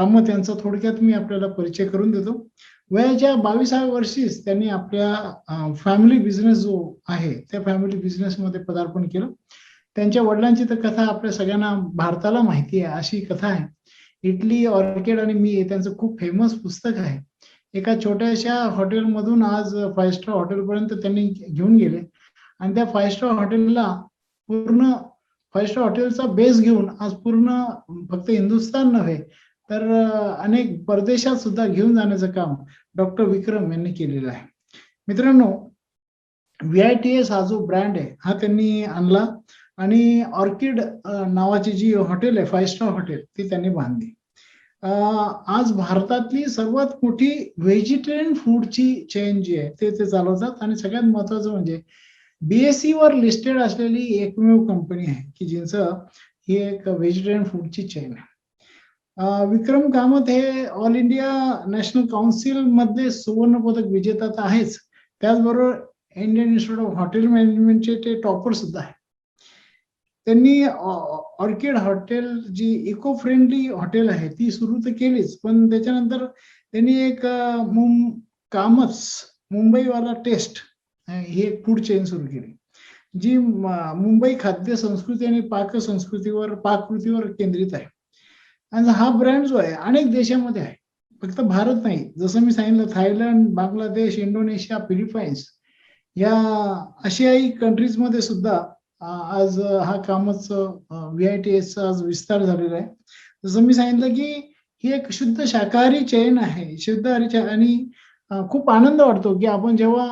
कामत यांचा थोडक्यात मी आपल्याला परिचय करून देतो. वयाच्या 22व्या वर्षीच त्यांनी आपल्या फॅमिली बिझनेस जो आहे त्या फॅमिली बिझनेसमध्ये पदार्पण केलं. त्यांच्या वडिलांची तर कथा आपल्या सगळ्यांना भारताला माहिती आहे. अशी कथा आहे. इटली, ऑर्किड आणि मी हे त्यांचं खूप फेमस पुस्तक आहे. एका छोट्याशा हॉटेलमधून आज 5 स्टार हॉटेलपर्यंत त्यांनी घेऊन गेले आणि त्या 5 स्टार हॉटेलला पूर्ण 5 स्टार हॉटेलचा बेस घेऊन आज पूर्ण फक्त हिंदुस्थान नव्हे तर अनेक परदेशात सुद्धा घेऊन जाण्याचं काम डॉक्टर विक्रम यांनी केलेलं आहे. मित्रांनो, VITS हा जो ब्रँड आहे हा त्यांनी आणला आणि ऑर्किड नावाची जी हॉटेल आहे 5 स्टार हॉटेल ती त्यांनी बांधली. आज भारतातली सर्वात मोठी व्हेजिटेरियन फूडची चेन जी आहे ते चालवतात आणि सगळ्यात महत्वाचं म्हणजे BSE वर लिस्टेड असलेली एकमेव कंपनी आहे की जिंचं ही एक व्हेजिटेरियन फूडची चेन आहे. विक्रम कामत हे ऑल इंडिया नॅशनल काउन्सिल मधले सुवर्ण पदक विजेता तर आहेच, त्याचबरोबर इंडियन इन्स्टिट्यूट ऑफ हॉटेल मॅनेजमेंटचे ते टॉपर सुद्धा आहे. त्यांनी ऑर्किड हॉटेल जी इको फ्रेंडली हॉटेल आहे ती सुरू तर केलीच, पण त्याच्यानंतर त्यांनी एक कामच मुंबईवाला टेस्ट ही एक फूड चेन सुरू केली जी मुंबई खाद्य संस्कृती आणि पाककृतीवर केंद्रित आहे. आणि हा ब्रँड जो आहे अनेक देशामध्ये आहे, फक्त भारत नाही. जसं मी सांगितलं थायलंड, बांगलादेश, इंडोनेशिया, फिलिपाईन्स या आशियाई कंट्रीज मध्ये सुद्धा आज हा कामच VITS चा आज विस्तार झालेला आहे. जसं मी सांगितलं की ही एक शुद्ध शाकाहारी चेन आहे, आणि खूप आनंद वाटतो की आपण जेव्हा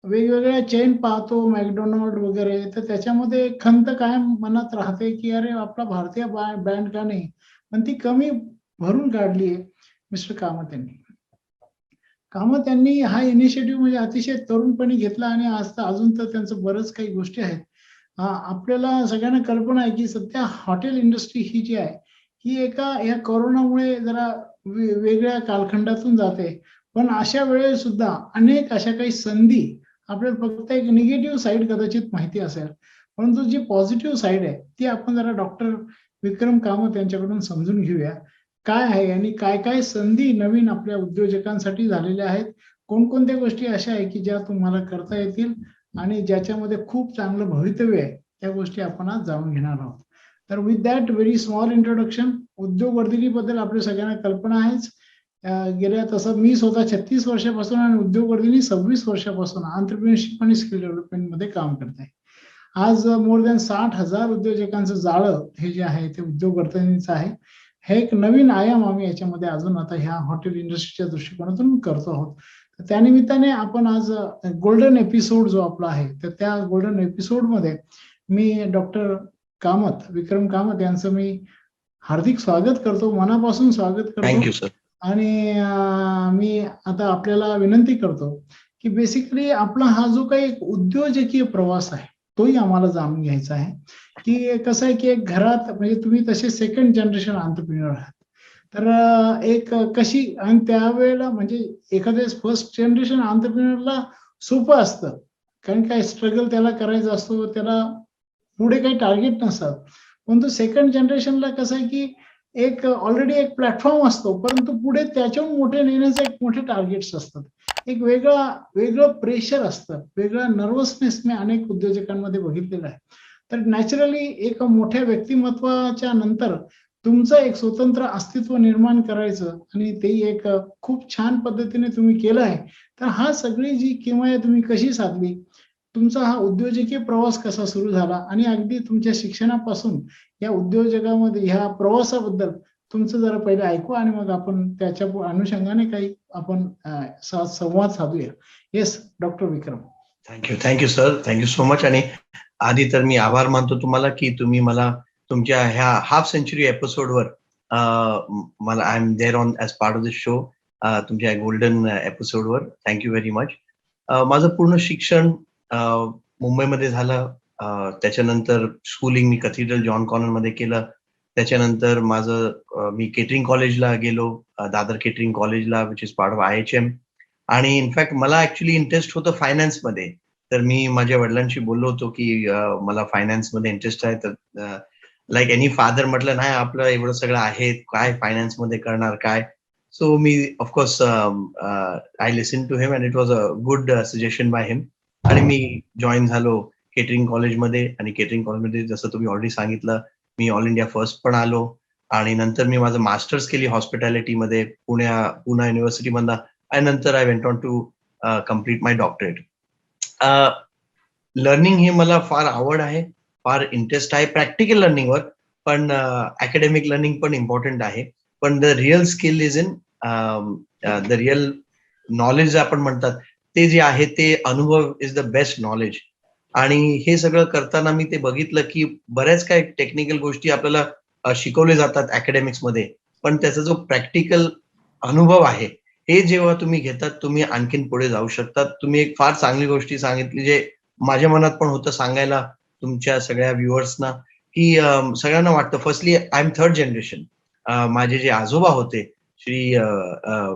वेगवेगळ्या चेन पाहतो मॅकडोनाल्ड वगैरे तर त्याच्यामध्ये खंत कायम मनात राहते की अरे आपला भारतीय ब्रँड का नाही, पण ती कमी भरून काढली आहे मिस्टर कामत यांनी. कामत यांनी हा इनिशिएटिव्ह म्हणजे अतिशय तरुणपणी घेतला आणि आज तर अजून तर त्यांचं बरंच काही गोष्टी आहेत. आपल्याला सगळ्यांना कल्पना आहे की सध्या हॉटेल इंडस्ट्री ही जी आहे ही या कोरोनामुळे जरा वेगळ्या कालखंडातून जाते, पण अशा वेळेस सुद्धा अनेक अशा काही संधी आपल्याला फक्त एक निगेटिव्ह साईड कदाचित माहिती असेल, परंतु जी पॉझिटिव्ह साईड आहे ती आपण जरा डॉक्टर विक्रम कामत यांच्याकडून समजून घेऊया. काय आहे आणि काय काय संधी नवीन आपल्या उद्योजकांसाठी झालेल्या आहेत, कोणकोणत्या गोष्टी अशा आहे की ज्या तुम्हाला करता येतील आणि ज्याच्यामध्ये खूप चांगलं भवितव्य आहे, त्या गोष्टी आपण आज जाणून घेणार आहोत. तर with that very small introduction, उद्योगवर्धिनीबद्दल आपल्या सगळ्यांना कल्पना आहेच. गेल्या तसं मी स्वतः 36 वर्षापासून आणि उद्योगवर्धिनी 26 वर्षापासून एंटरप्रेन्योरशिप आणि स्किल डेव्हलपमेंट मध्ये काम करते. आज मोर दॅन 60,000 उद्योजकांचं जाळं हे जे आहे ते उद्योगवर्धिनीचं आहे. हे एक नवीन आयाम आम्ही याच्यामध्ये अजून आता ह्या हॉटेल इंडस्ट्रीच्या दृष्टिकोनातून करतो आहोत. तर त्यानिमित्ताने आपण आज गोल्डन एपिसोड जो आपला आहे तर त्या गोल्डन एपिसोड मध्ये मी डॉक्टर कामत, विक्रम कामत यांचं मी हार्दिक स्वागत करतो, मनापासून स्वागत करतो. Thank you sir. आणि मी आता आपल्याला विनंती करतो की बेसिकली आपला हा जो काही उद्योजकीय प्रवास आहे तोही आम्हाला जाणून घ्यायचा आहे की कसं आहे की एक घरात म्हणजे तुम्ही तसे सेकंड जनरेशन एंटरप्रेन्योर आहात, तर एक कशी आणि त्यावेळेला म्हणजे एखाद्या फर्स्ट जनरेशन एंटरप्रेन्योरला सोपं असतं कारण काय स्ट्रगल त्याला करायचा असतो, त्याला पुढे काही टार्गेट नसतात. परंतु सेकंड जनरेशनला कसं आहे की एक ऑलरेडी एक प्लॅटफॉर्म असतो, परंतु पुढे त्याच्याहून मोठे नेण्याचे एक मोठे टार्गेट्स असतात, एक वेगळं प्रेशर असतं, वेगळा नर्वसनेस मी अनेक उद्योजकांमध्ये बघितलेला आहे. तर नॅचरली एक मोठ्या व्यक्तिमत्वाच्या नंतर तुमचं एक स्वतंत्र अस्तित्व निर्माण करायचं आणि तेही एक खूप छान पद्धतीने तुम्ही केलं आहे. तर हा सगळी जी किमया तुम्ही कशी साधली, तुमचा हा उद्योजकीय प्रवास कसा सुरू झाला आणि अगदी तुमच्या शिक्षणापासून या उद्योजकामध्ये ह्या प्रवासाबद्दल तुमचं जरा पहिले ऐकू आणि मग आपण त्याच्या अनुषंगाने काही आपण संवाद साधूया. Yes doctor Vikram. Thank you sir, thank you so much. आणि आधी तर मी आभार मानतो तुम्हाला की तुम्ही मला तुमच्या ह्या हाफ सेंचुरी एपिसोडवर मला I am there on as part of this show, तुमच्या गोल्डन एपिसोडवर. Thank you very much. माझं पूर्ण शिक्षण मुंबईमध्ये झालं. त्याच्यानंतर स्कूलिंग मी कॅथेड्रल जॉन कॉर्नर मध्ये केलं. त्याच्यानंतर मी केटरिंग कॉलेजला गेलो, दादर केटरिंग कॉलेजला, which is part of IHM. आणि इनफॅक्ट मला ऍक्च्युली इंटरेस्ट होतं फायनान्समध्ये. तर मी माझ्या वडिलांशी बोललो होतो की मला फायनान्समध्ये इंटरेस्ट आहे, तर लाईक एनी फादर म्हटलं नाही आपलं एवढं सगळं आहे, काय फायनान्स मध्ये करणार काय. सो मी of course I listen to him and it was a good suggestion by him. आणि मी जॉईन झालो केटरिंग कॉलेजमध्ये. आणि केटरिंग कॉलेजमध्ये जसं तुम्ही ऑलरेडी सांगितलं, मी ऑल इंडिया फर्स्ट पण आलो. आणि नंतर मी माझं मास्टर्स केली हॉस्पिटॅलिटीमध्ये पुणे युनिव्हर्सिटीमधनं. आणि नंतर I went on to complete my doctorate. Learning हे मला फार आवड आहे, फार इंटरेस्ट आहे प्रॅक्टिकल लर्निंगवर. पण अकॅडमिक लर्निंग पण इम्पॉर्टंट आहे. पण the real skill is in the real knowledge आपण म्हणतात ते जे आहे ते अनुभव इज द बेस्ट नॉलेज. आणि हे सगळं करताना मी ते बघितलं की बऱ्याच काही टेक्निकल गोष्टी आपल्याला शिकवले जातात अकॅडमिक्समध्ये. पण त्याचा जो प्रॅक्टिकल अनुभव आहे हे जेव्हा तुम्ही घेतात तुम्ही आणखीन पुढे जाऊ शकतात. तुम्ही एक फार चांगली गोष्टी सांगितली जे माझ्या मनात पण होतं सांगायला तुमच्या सगळ्या व्ह्युअर्सना, की सगळ्यांना वाटतं firstly I am third generation. माझे जे आजोबा होते श्री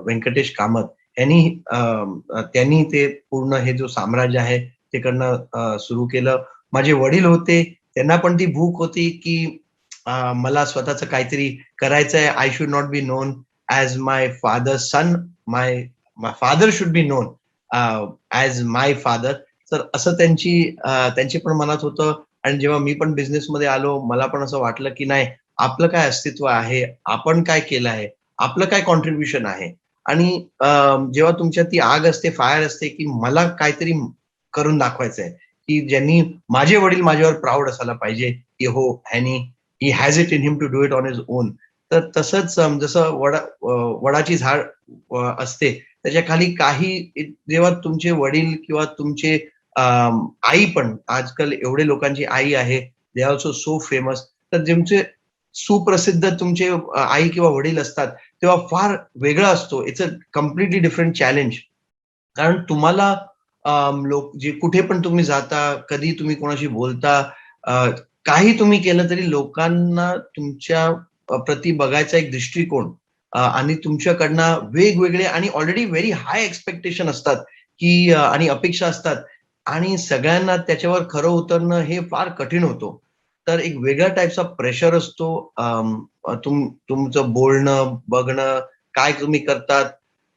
व्यंकटेश कामत त्यांनी ते पूर्ण हे जो साम्राज्य आहे ते करणं सुरू केलं. माझे वडील होते, त्यांना पण ती भूक होती की मला स्वतःचं काहीतरी करायचंय. I should not be known as my father son. My father should be known as my father. तर असं त्यांची पण मनात होतं. आणि जेव्हा मी पण बिझनेसमध्ये आलो मला पण असं वाटलं की नाही, आपलं काय अस्तित्व आहे, आपण काय केलं आहे, आपलं काय कॉन्ट्रीब्युशन आहे. आणि जेव्हा तुमच्यात ती आग असते, फायर असते की मला काहीतरी करून दाखवायचंय, की ज्यांनी माझे वडील माझ्यावर प्राऊड असायला पाहिजे की हो ह्यानी he has it in him to do it on his own. तर तसंच जसं वडाची झाड असते त्याच्या खाली काही जेव्हा तुमचे वडील किंवा तुमचे आई पण आजकाल एवढे लोकांची आई आहे, they are also so famous. तर तुमचे सुप्रसिद्ध तुमचे आई किंवा वडील असतात तेव्हा फार वेगळा असतो. It's a completely different challenge. कारण तुम्हाला लोक जे कुठे पण तुम्ही जाता, कधी तुम्ही कोणाशी बोलता, अ, काही तुम्ही केलं तरी लोकांना तुमच्या प्रती बघायचा एक दृष्टिकोन आणि तुमच्याकडनं वेगवेगळे आणि ऑलरेडी व्हेरी हाय एक्स्पेक्टेशन असतात, की आणि अपेक्षा असतात. आणि सगळ्यांना त्याच्यावर खरं उतरणं हे फार कठीण होतं. तर एक वेगळ्या टाइपचा प्रेशर असतो. तुमचं बोलणं, बघणं, काय तुम्ही करतात,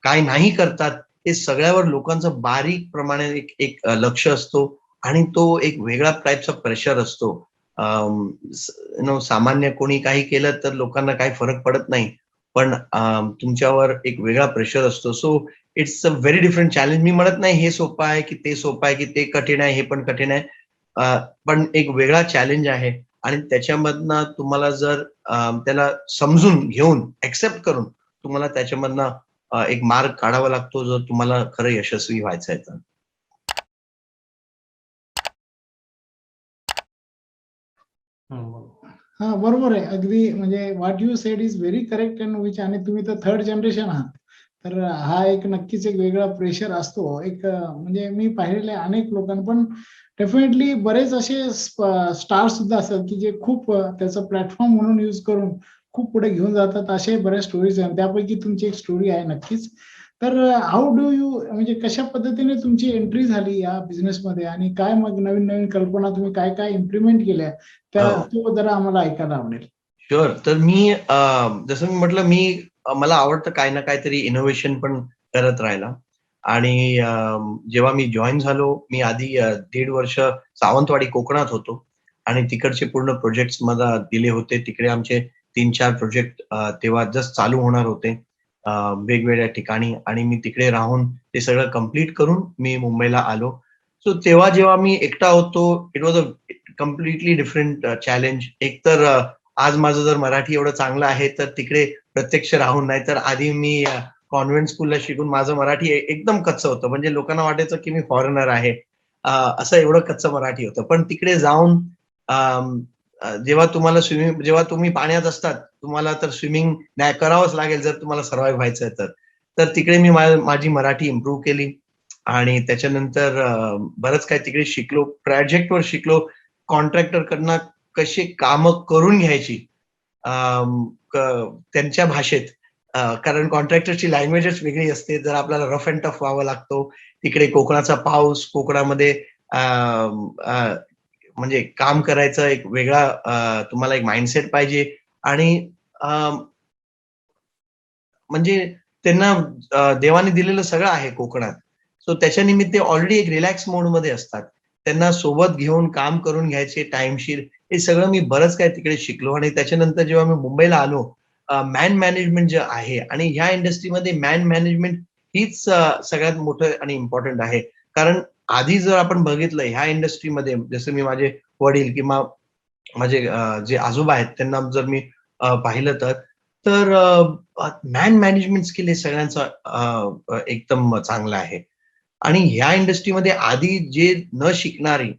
काय नाही करतात, हे सगळ्यावर लोकांचं बारीक प्रमाणे एक एक लक्ष असतो. आणि तो एक वेगळा टाइपचा प्रेशर असतो. सामान्य कोणी काही केलं तर लोकांना काही फरक पडत नाही. पण तुमच्यावर एक वेगळा प्रेशर असतो. So it's a very different challenge. मी म्हणत नाही हे सोपं आहे, की ते सोपं आहे, की ते कठीण आहे, हे पण कठीण आहे. पण एक वेगळा चॅलेंज आहे. आणि त्याच्यामधनं तुम्हाला जर त्याला समजून घेऊन, एक्सेप्ट करून तुम्हाला त्याच्यामधनं एक मार्ग काढावा लागतो जर तुम्हाला खरं यशस्वी व्हायचं आहे तर. हा बरोबर आहे. अगदी म्हणजे what you sed is very correct and which. आणि तुम्ही तर थर्ड जनरेशन आहात. तर हा एक नक्कीच एक वेगळा प्रेशर असतो. एक म्हणजे मी पाहिलेले अनेक लोकांना पण डेफिनेटली बरेच असे स्टार सुद्धा असतात की जे खूप त्याचं प्लॅटफॉर्म म्हणून यूज करून खूप पुढे घेऊन जातात. असे बऱ्याच स्टोरीज आहेत. त्यापैकी तुमची एक स्टोरी आहे नक्कीच. तर हाऊ डू यू म्हणजे कशा पद्धतीने तुमची एंट्री झाली या बिझनेसमध्ये आणि काय मग नवीन नवीन कल्पना तुम्ही काय काय इम्प्लिमेंट केल्या त्या हो. तो जरा आम्हाला ऐकायला आवडेल. शुअर. तर मी जसं मी म्हटलं मला आवडतं काही ना काहीतरी इनोव्हेशन पण करत राहायला. आणि जेव्हा मी जॉइन झालो, मी आधी 1.5 वर्ष सावंतवाडी कोकणात होतो. आणि तिकडचे पूर्ण प्रोजेक्ट्स मला दिले होते. तिकडे आमचे 3-4 प्रोजेक्ट तेव्हा जस्ट चालू होणार होते वेगवेगळ्या ठिकाणी. आणि मी तिकडे राहून ते सगळं कंप्लीट करून मी मुंबईला आलो. सो तेव्हा जेव्हा मी एकटा होतो, it was a completely different challenge. एकतर आज माझं जर मराठी एवढं चांगलं आहे तर तिकडे प्रत्यक्ष राहून, नाही तर आधी मी कॉन्व्हेंट स्कूलला शिकून माझं मराठी एकदम कच्चं होतं. म्हणजे लोकांना वाटायचं की मी फॉरेनर आहे. असं एवढं कच्चं मराठी होतं. पण तिकडे जाऊन जेव्हा तुम्ही पाण्यात असतात, तुम्हाला तर स्विमिंग नाही करावंच लागेल जर तुम्हाला सर्व्हाइव्ह व्हायचं तर. तर तिकडे मी माझी मराठी इम्प्रूव्ह केली. आणि त्याच्यानंतर बरंच काही तिकडे शिकलो. प्रोजेक्टवर शिकलो. कॉन्ट्रॅक्टरकडनं कशी कामं करून घ्यायची त्यांच्या भाषेत. कारण कॉन्ट्रॅक्टरची लँग्वेजच वेगळी असते. जर आपल्याला रफ अँड टफ व्हावं लागतो. तिकडे कोकणाचा पाऊस, कोकणामध्ये म्हणजे काम करायचं एक वेगळा तुम्हाला एक माइंडसेट पाहिजे आणि म्हणजे त्यांना देवाने दिलेलं सगळं आहे कोकणात. सो त्याच्या निमित्त ऑलरेडी एक रिलॅक्स मोडमध्ये असतात. त्यांना सोबत घेऊन काम करून घ्यायचे टाईमशीर, हे सगळं मी बरंच काही तिकडे शिकलो आणि त्याच्यानंतर जेव्हा मी मुंबईला आलो, मॅन मॅनेजमेंट जे आहे आणि ह्या इंडस्ट्रीमध्ये मॅन मॅनेजमेंट हीच सगळ्यात मोठं आणि इम्पॉर्टंट आहे. कारण आधी जर आपण बघितलं ह्या इंडस्ट्रीमध्ये जसं मी माझे वडील किंवा माझे जे आजोबा आहेत त्यांना जर मी पाहिलं तर मॅन मॅनेजमेंट स्किल हे सगळ्यांचं एकदम चांगलं आहे. आणि ह्या इंडस्ट्रीमध्ये आधी जे न शिकणारे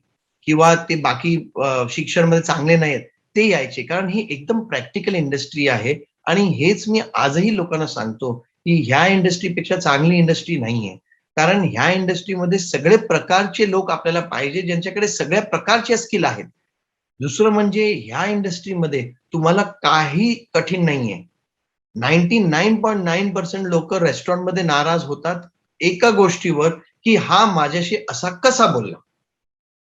किंवा ते बाकी शिक्षणमध्ये चांगले नाहीत, ते यायचे. कारण ही एकदम प्रॅक्टिकल इंडस्ट्री आहे आणि हेच मी आजही लोकांना सांगतो, की ह्या इंडस्ट्रीपेक्षा चांगली इंडस्ट्री नाहीये. कारण ह्या इंडस्ट्रीमध्ये सगळे प्रकारचे लोक आपल्याला पाहिजे, ज्यांच्याकडे सगळ्या प्रकारच्या स्किल आहेत. दुसरं म्हणजे ह्या इंडस्ट्रीमध्ये तुम्हाला काही कठीण नाहीये. 99.9% लोक रेस्टॉरंटमध्ये नाराज होतात एका गोष्टीवर, की हा माझ्याशी असा कसा बोलला?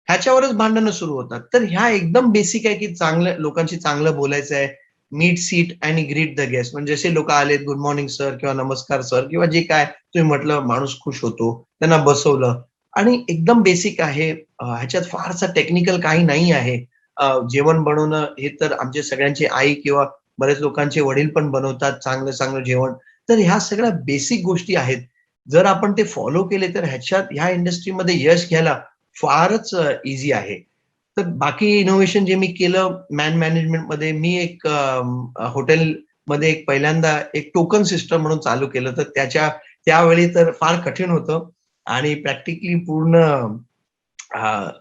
ह्याच्यावरच भांडणं सुरू होतात. तर ह्या एकदम बेसिक आहे, की चांगलं लोकांशी चांगलं बोलायचं आहे. मीट सीट आणि ग्रीट द गेस्ट म्हणजे जसे लोक आलेत, गुड मॉर्निंग सर किंवा नमस्कार सर किंवा जे काय तुम्ही म्हटलं माणूस खुश होतो. त्यांना बसवलं आणि एकदम बेसिक आहे. ह्याच्यात फारसं टेक्निकल काही नाही आहे. जेवण बनवणं हे तर आमच्या सगळ्यांची आई किंवा बऱ्याच लोकांचे वडील पण बनवतात चांगलं-चांगलं जेवण. तर ह्या सगळ्या बेसिक गोष्टी आहेत. जर आपण ते फॉलो केले तर ह्या इंडस्ट्रीमध्ये यश घ्यायला फारच ईझी आहे. तर बाकी इनोव्हेशन जे मी केलं मॅन मॅनेजमेंटमध्ये मी एक हॉटेलमध्ये एक पहिल्यांदा एक टोकन सिस्टम म्हणून चालू केलं. तर त्यावेळी तर फार कठीण होतं आणि प्रॅक्टिकली पूर्ण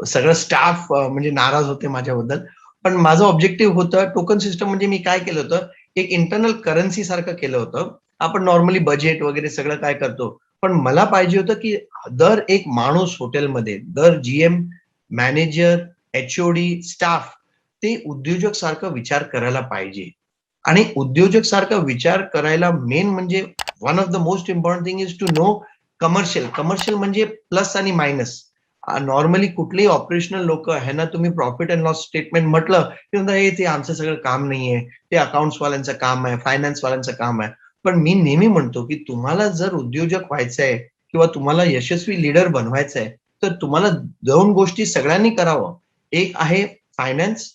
सगळं स्टाफ म्हणजे नाराज होते माझ्याबद्दल. पण माझं ऑब्जेक्टिव्ह होतं टोकन सिस्टम म्हणजे मी काय केलं होतं, एक इंटरनल करन्सी सारखं केलं होतं. आपण नॉर्मली बजेट वगैरे सगळं काय करतो. पण मला पाहिजे होतं, की दर एक माणूस हॉटेलमध्ये, दर जीएम, मॅनेजर, एच-ओ-डी, स्टाफ ते उद्योजक सारखं विचार करायला पाहिजे. आणि उद्योजक सारखा विचार करायला मेन म्हणजे one of the most important thing is to know commercial. Commercial म्हणजे प्लस आणि मायनस. नॉर्मली कुठलेही ऑपरेशनल लोक ह्यांना तुम्ही प्रॉफिट अँड लॉस स्टेटमेंट म्हटलं की म्हणतात, "हे ते आमचं सगळं काम नाहीये. ते अकाउंट्स वाल्यांचं काम आहे, फायनान्स वाल्यांचं काम आहे." पण मी नेहमी म्हणतो, की तुम्हाला जर उद्योजक व्हायचं आहे किंवा तुम्हाला यशस्वी लीडर बनवायचं आहे, तर तुम्हाला 2 गोष्टी सगळ्यांनी करावं. एक आहे फायनान्स,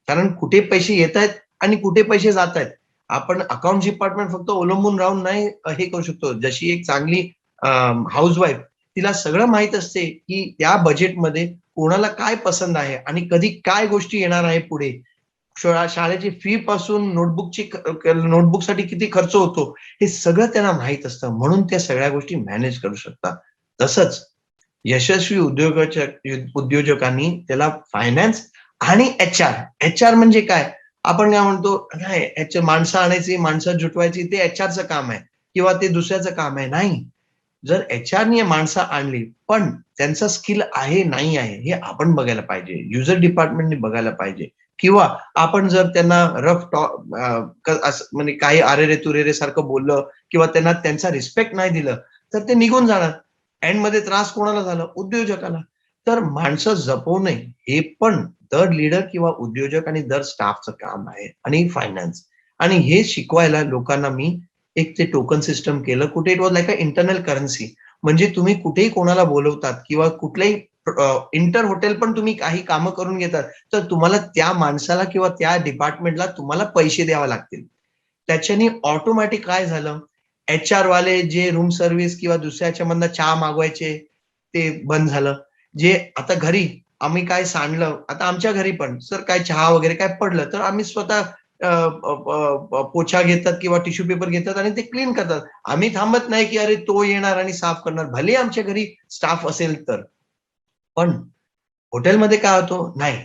कारण कुठे पैसे येतायत आणि कुठे पैसे जातायत. आपण अकाउंट्स डिपार्टमेंट फक्त अवलंबून राहून नाही हे करू शकतो. जशी एक चांगली हाउसवाईफ तिला सगळं माहीत असते, की त्या बजेटमध्ये कोणाला काय पसंत आहे आणि कधी काय गोष्टी येणार आहे पुढे. शाळेची फी पासून नोटबुकसाठी किती खर्च होतो, हे सगळं त्यांना माहीत असतं. म्हणून त्या सगळ्या गोष्टी मॅनेज करू शकतात. तसंच यशस्वी उद्योजकांनी त्याला फायनान्स आणि एच-आर. एच-आर म्हणजे काय? आपण काय म्हणतो, नाही माणसं आणायची, माणसं जुटवायची ते एच-आरचं काम आहे किंवा ते दुसऱ्याचं काम आहे. नाही. जर एच-आरनी माणसं आणली, पण त्यांचा स्किल आहे, नाही आहे, हे आपण बघायला पाहिजे. युजर डिपार्टमेंटने बघायला पाहिजे किंवा आपण जर त्यांना असं म्हणजे काही अरेरे-तुरेरे सारखं बोललं किंवा त्यांना त्यांचा रिस्पेक्ट नाही दिलं, तर ते निघून जाणार. एंडमध्ये त्रास कोणाला झाला? उद्योजकाला. तर माणसं जपवणे हे पण दर लीडर किंवा उद्योजक आणि दर स्टाफचं काम आहे आणि फायनान्स आणि हे शिकवायला लोकांना मी एक ते टोकन सिस्टम केलं. कुठे it was like a internal currency. म्हणजे तुम्ही कुठेही कोणाला बोलवतात किंवा कुठल्याही इंटर हॉटेल पण तुम्ही काही कामं करून घेतात, तर तुम्हाला त्या माणसाला किंवा त्या डिपार्टमेंटला तुम्हाला पैसे द्यावे लागतील. त्याच्याने ऑटोमॅटिक काय झालं, एच-आर वाले जे रूम सर्व्हिस किंवा दुसऱ्याच्या मधनं चहा मागवायचे, ते बंद झालं. जे आता घरी आम्ही काय सांडलं, आता आमच्या घरी पण सर काय चहा वगैरे काय पडलं, तर आम्ही स्वतः पोछा घेतात किंवा टिश्यू पेपर घेतात आणि ते क्लीन करतात. आम्ही थांबत नाही, की अरे तो येणार आणि साफ करणार. भले आमच्या घरी स्टाफ असेल तर. पण हॉटेलमध्ये काय होतं, नाही.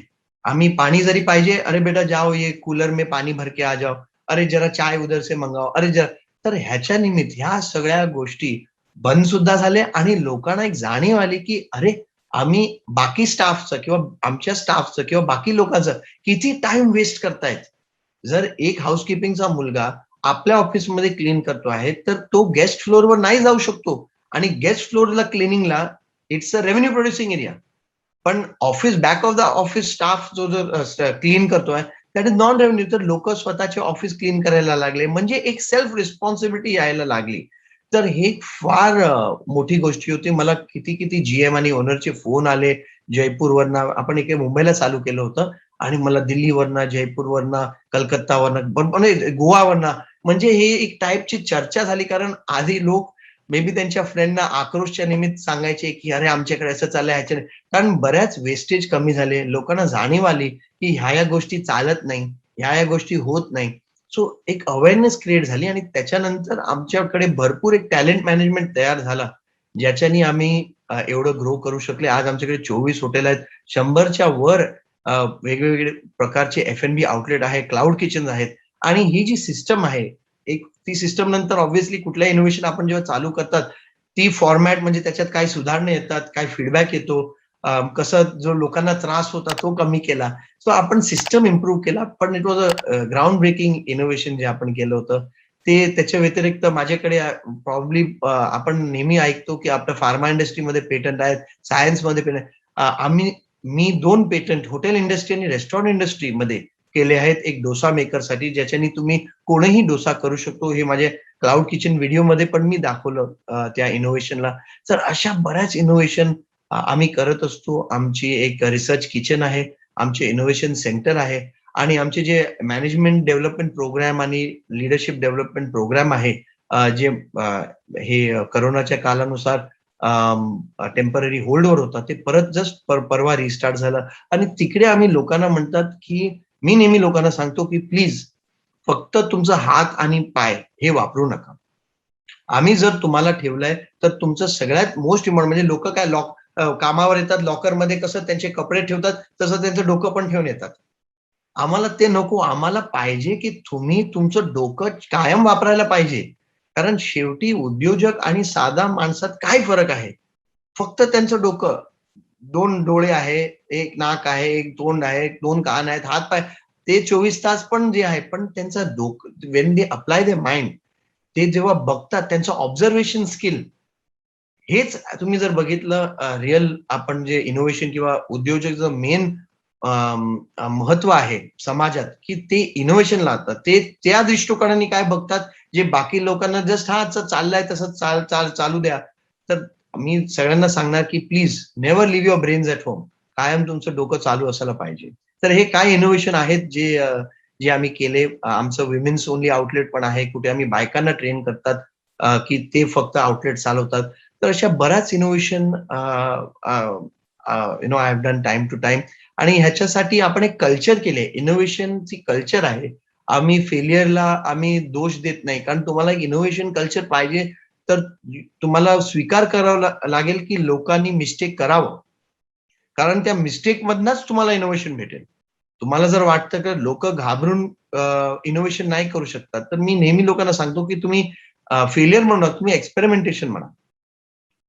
आम्ही पाणी जरी पाहिजे, "अरे बेटा जाओ ये कूलर में पानी भर के आ जाओ. अरे जरा चाय उधर से मंगाओ. अरे जरा" तर ह्याच्या निमित्त ह्या सगळ्या गोष्टी बंद सुद्धा झाल्या आणि लोकांना एक जाणीव आली, की अरे आम्ही बाकी स्टाफचं किंवा आमच्या स्टाफचं किंवा बाकी लोकांचं किती टाईम वेस्ट करतायत. जर एक हाउसकीपिंगचा मुलगा आपल्या ऑफिसमध्ये क्लीन करतो आहे, तर तो गेस्ट फ्लोअरवर नाही जाऊ शकतो आणि गेस्ट फ्लोअरला क्लिनिंगला it's a revenue producing area. पण office back of the office staff जो क्लीन करतोय दॅट इज नॉन रेव्हेन्यू. तर लोक स्वतःचे ऑफिस क्लीन करायला लागले, म्हणजे एक सेल्फ रिस्पॉन्सिबिलिटी यायला लागली. तर हे फार मोठी गोष्टी होती. मला किती किती जीएम आणि ओनरचे फोन आले जयपूरवरनं. आपण इकडे मुंबईला चालू केलं होतं आणि मला दिल्लीवरनं, जयपूरवरनं, कलकत्तावरनं, म्हणजे गोवावरनं, म्हणजे हे एक टाईपची चर्चा झाली. कारण आधी लोक मे बी त्यांच्या फ्रेंडना आक्रोशच्या निमित्त सांगायचे की अरे आमच्याकडे असं चाललंय ह्याच्या. कारण बऱ्याच वेस्टेज कमी झाले, लोकांना जाणीव आली की ह्या गोष्टी चालत नाही, ह्या गोष्टी होत नाही. सो एक अवेअरनेस क्रिएट झाली आणि त्याच्यानंतर आमच्याकडे भरपूर एक टॅलेंट मॅनेजमेंट तयार झाला, ज्याच्यानी आम्ही एवढं ग्रो करू शकले. आज आमच्याकडे 24 हॉटेल आहेत, 100च्या वर वेगवेगळे प्रकारचे F&B आउटलेट आहे, क्लाउड किचन आहेत. आणि ही जी सिस्टम आहे, एक ती सिस्टम नंतर ऑब्व्हियसली कुठल्या इनोव्हेशन आपण जेव्हा चालू करतात, ती फॉर्मॅट म्हणजे त्याच्यात काय सुधारणा येतात, काय फीडबॅक येतो, कसं जो लोकांना त्रास होता तो कमी केला. सो आपण सिस्टम इम्प्रूव्ह केला. पण it was a ground breaking innovation जे आपण केलं होतं ते. त्याच्या व्यतिरिक्त माझ्याकडे प्रॉब्ली आपण नेहमी ऐकतो की आपल्या फार्मा इंडस्ट्रीमध्ये पेटंट आहेत, सायन्समध्ये पेटंट. मी 2 पेटंट हॉटेल इंडस्ट्री आणि रेस्टॉरंट इंडस्ट्रीमध्ये केले आहेत. एक डोसा मेकरसाठी, ज्याच्यानी तुम्ही कोणीही डोसा करू शकतो. हे माझे क्लाउड किचन व्हिडिओमध्ये पण मी दाखवलं त्या इनोव्हेशनला. तर अशा बऱ्याच इनोव्हेशन आम्ही करत असतो. आमची एक रिसर्च किचन आहे, आमचे इनोव्हेशन सेंटर आहे आणि आमचे जे मॅनेजमेंट डेव्हलपमेंट प्रोग्राम आणि लीडरशिप डेव्हलपमेंट प्रोग्राम आहे, जे हे कोरोनाच्या कालानुसार टेम्पररी होल्डवर होता, ते परत जस्ट परवा रिस्टार्ट झालं. आणि तिकडे आम्ही लोकांना म्हणतात की, मी नेहमी लोकांना सांगतो की प्लीज फक्त तुमचा हात आणि पाय हे वापरू नका. आम्ही जर तुम्हाला ठेवलंय तर तुमचं सगळ्यात मोस्ट इम्पॉर्टंट, म्हणजे लोक काय कामावर येतात, लॉकरमध्ये कसं त्यांचे कपडे ठेवतात तसं त्यांचं डोकं पण ठेवून येतात. आम्हाला ते नको. आम्हाला पाहिजे की तुम्ही तुमचं डोकं कायम वापरायला पाहिजे. कारण शेवटी उद्योजक आणि साधा माणसात काय फरक आहे? फक्त त्यांचं डोकं. 2 डोळे आहे, 1 नाक आहे, 1 तोंड आहे, 2 कान आहेत, हात-पाय. ते 24 तास पण जे आहे, पण त्यांचं डोकं when they apply the mind, ते जेव्हा बघतात त्यांचं ऑब्झर्वेशन स्किल, हेच तुम्ही जर बघितलं रिअल आपण जे इनोव्हेशन किंवा उद्योजकचं मेन महत्व आहे समाजात, की ते इनोव्हेशनला आणतात. ते त्या दृष्टिकोनाने काय बघतात, जे बाकी लोकांना जस्ट चाललंय तसंच चालू द्या. तर मी सगळ्यांना सांगणार की please never leave your brains at home. कायम तुमचं डोकं चालू असायला पाहिजे. तर हे काय इनोव्हेशन आहेत जे आम्ही केले. आमचं विमेन्स ओनली आउटलेट पण आहे. कुठे आम्ही बायकांना ट्रेन करतात की ते फक्त आउटलेट चालवतात. तर अशा बऱ्याच innovation I have done time to time. आणि ह्याच्यासाठी आपण एक कल्चर केले, इनोव्हेशनची कल्चर आहे. आम्ही फेलियरला आम्ही दोष देत नाही. कारण तुम्हाला एक इनोव्हेशन कल्चर पाहिजे तर तुम्हाला स्वीकार करावा लागेल की लोकांनी मिस्टेक करावं. कारण त्या मिस्टेक मधनच तुम्हाला इनोव्हेशन भेटेल. तुम्हाला जर वाटतं की लोक घाबरून इनोव्हेशन नाही करू शकतात, तर मी नेहमी लोकांना सांगतो की तुम्ही फेलियर म्हणू नका, तुम्ही एक्सपेरिमेंटेशन म्हणा.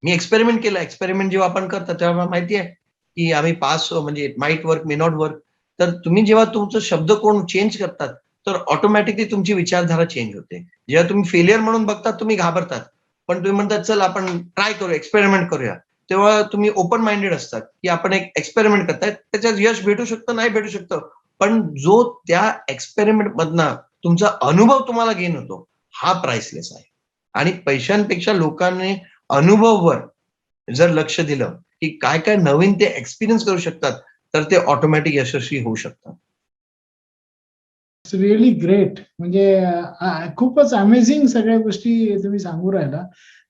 मी एक्सपेरिमेंट केलं. एक्सपेरिमेंट जेव्हा आपण करतो तेव्हा माहिती आहे की आम्ही पास म्हणजे it might work, may not work. तर तुम्ही जेव्हा तुमचं शब्दकोन चेंज करतात, तर ऑटोमॅटिकली तुमची विचारधारा चेंज होते. जेव्हा तुम्ही फेलियर म्हणून बघतात, तुम्ही घाबरतात. पण तुम्ही म्हणतात चल आपण ट्राय करूया, एक्सपेरिमेंट करूया. तेव्हा तुम्ही ओपन माइंडेड असतात की आपण एक एक्सपेरिमेंट करतायत, त्याच्यात यश भेटू शकतं, नाही भेटू शकतं. पण जो त्या एक्सपेरिमेंट मधनं तुमचा अनुभव तुम्हाला गेन होतो, हा प्राइसलेस आहे. आणि पैशांपेक्षा लोकांनी अनुभववर जर लक्ष दिलं की काय काय नवीन ते एक्सपिरियन्स करू शकतात, तर ते ऑटोमॅटिक यशस्वी होऊ शकतात. It's really great. म्हणजे खूपच अमेझिंग सगळ्या गोष्टी तुम्ही सांगू राहिला.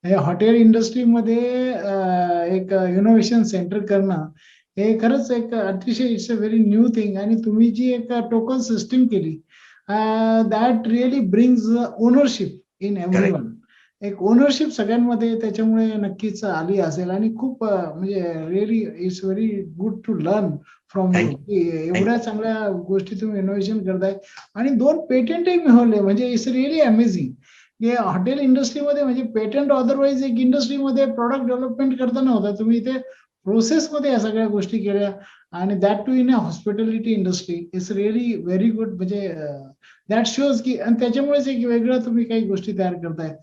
हे हॉटेल इंडस्ट्रीमध्ये एक इनोव्हेशन सेंटर करणं हे खरंच एक अतिशय it's a very new thing. आणि तुम्ही जी एक टोकन सिस्टीम केली, that really brings ownership in everyone. एक ओनरशिप सगळ्यांमध्ये त्याच्यामुळे नक्कीच आली असेल. आणि खूप म्हणजे really it's very good to learn from you Thank की एवढ्या चांगल्या गोष्टी तुम्ही इनोव्हेशन करताय. आणि 2 पेटंटही मिळवले, म्हणजे इट्स रिअली अमेझिंग. की हॉटेल इंडस्ट्रीमध्ये म्हणजे पेटंट अदरवाईज एक इंडस्ट्रीमध्ये प्रॉडक्ट डेव्हलपमेंट करताना होता, तुम्ही इथे प्रोसेसमध्ये या सगळ्या गोष्टी केल्या आणि that too in a hospitality industry is really very good. म्हणजे दॅट शोज की आणि त्याच्यामुळेच एक वेगळं तुम्ही काही गोष्टी तयार करताय.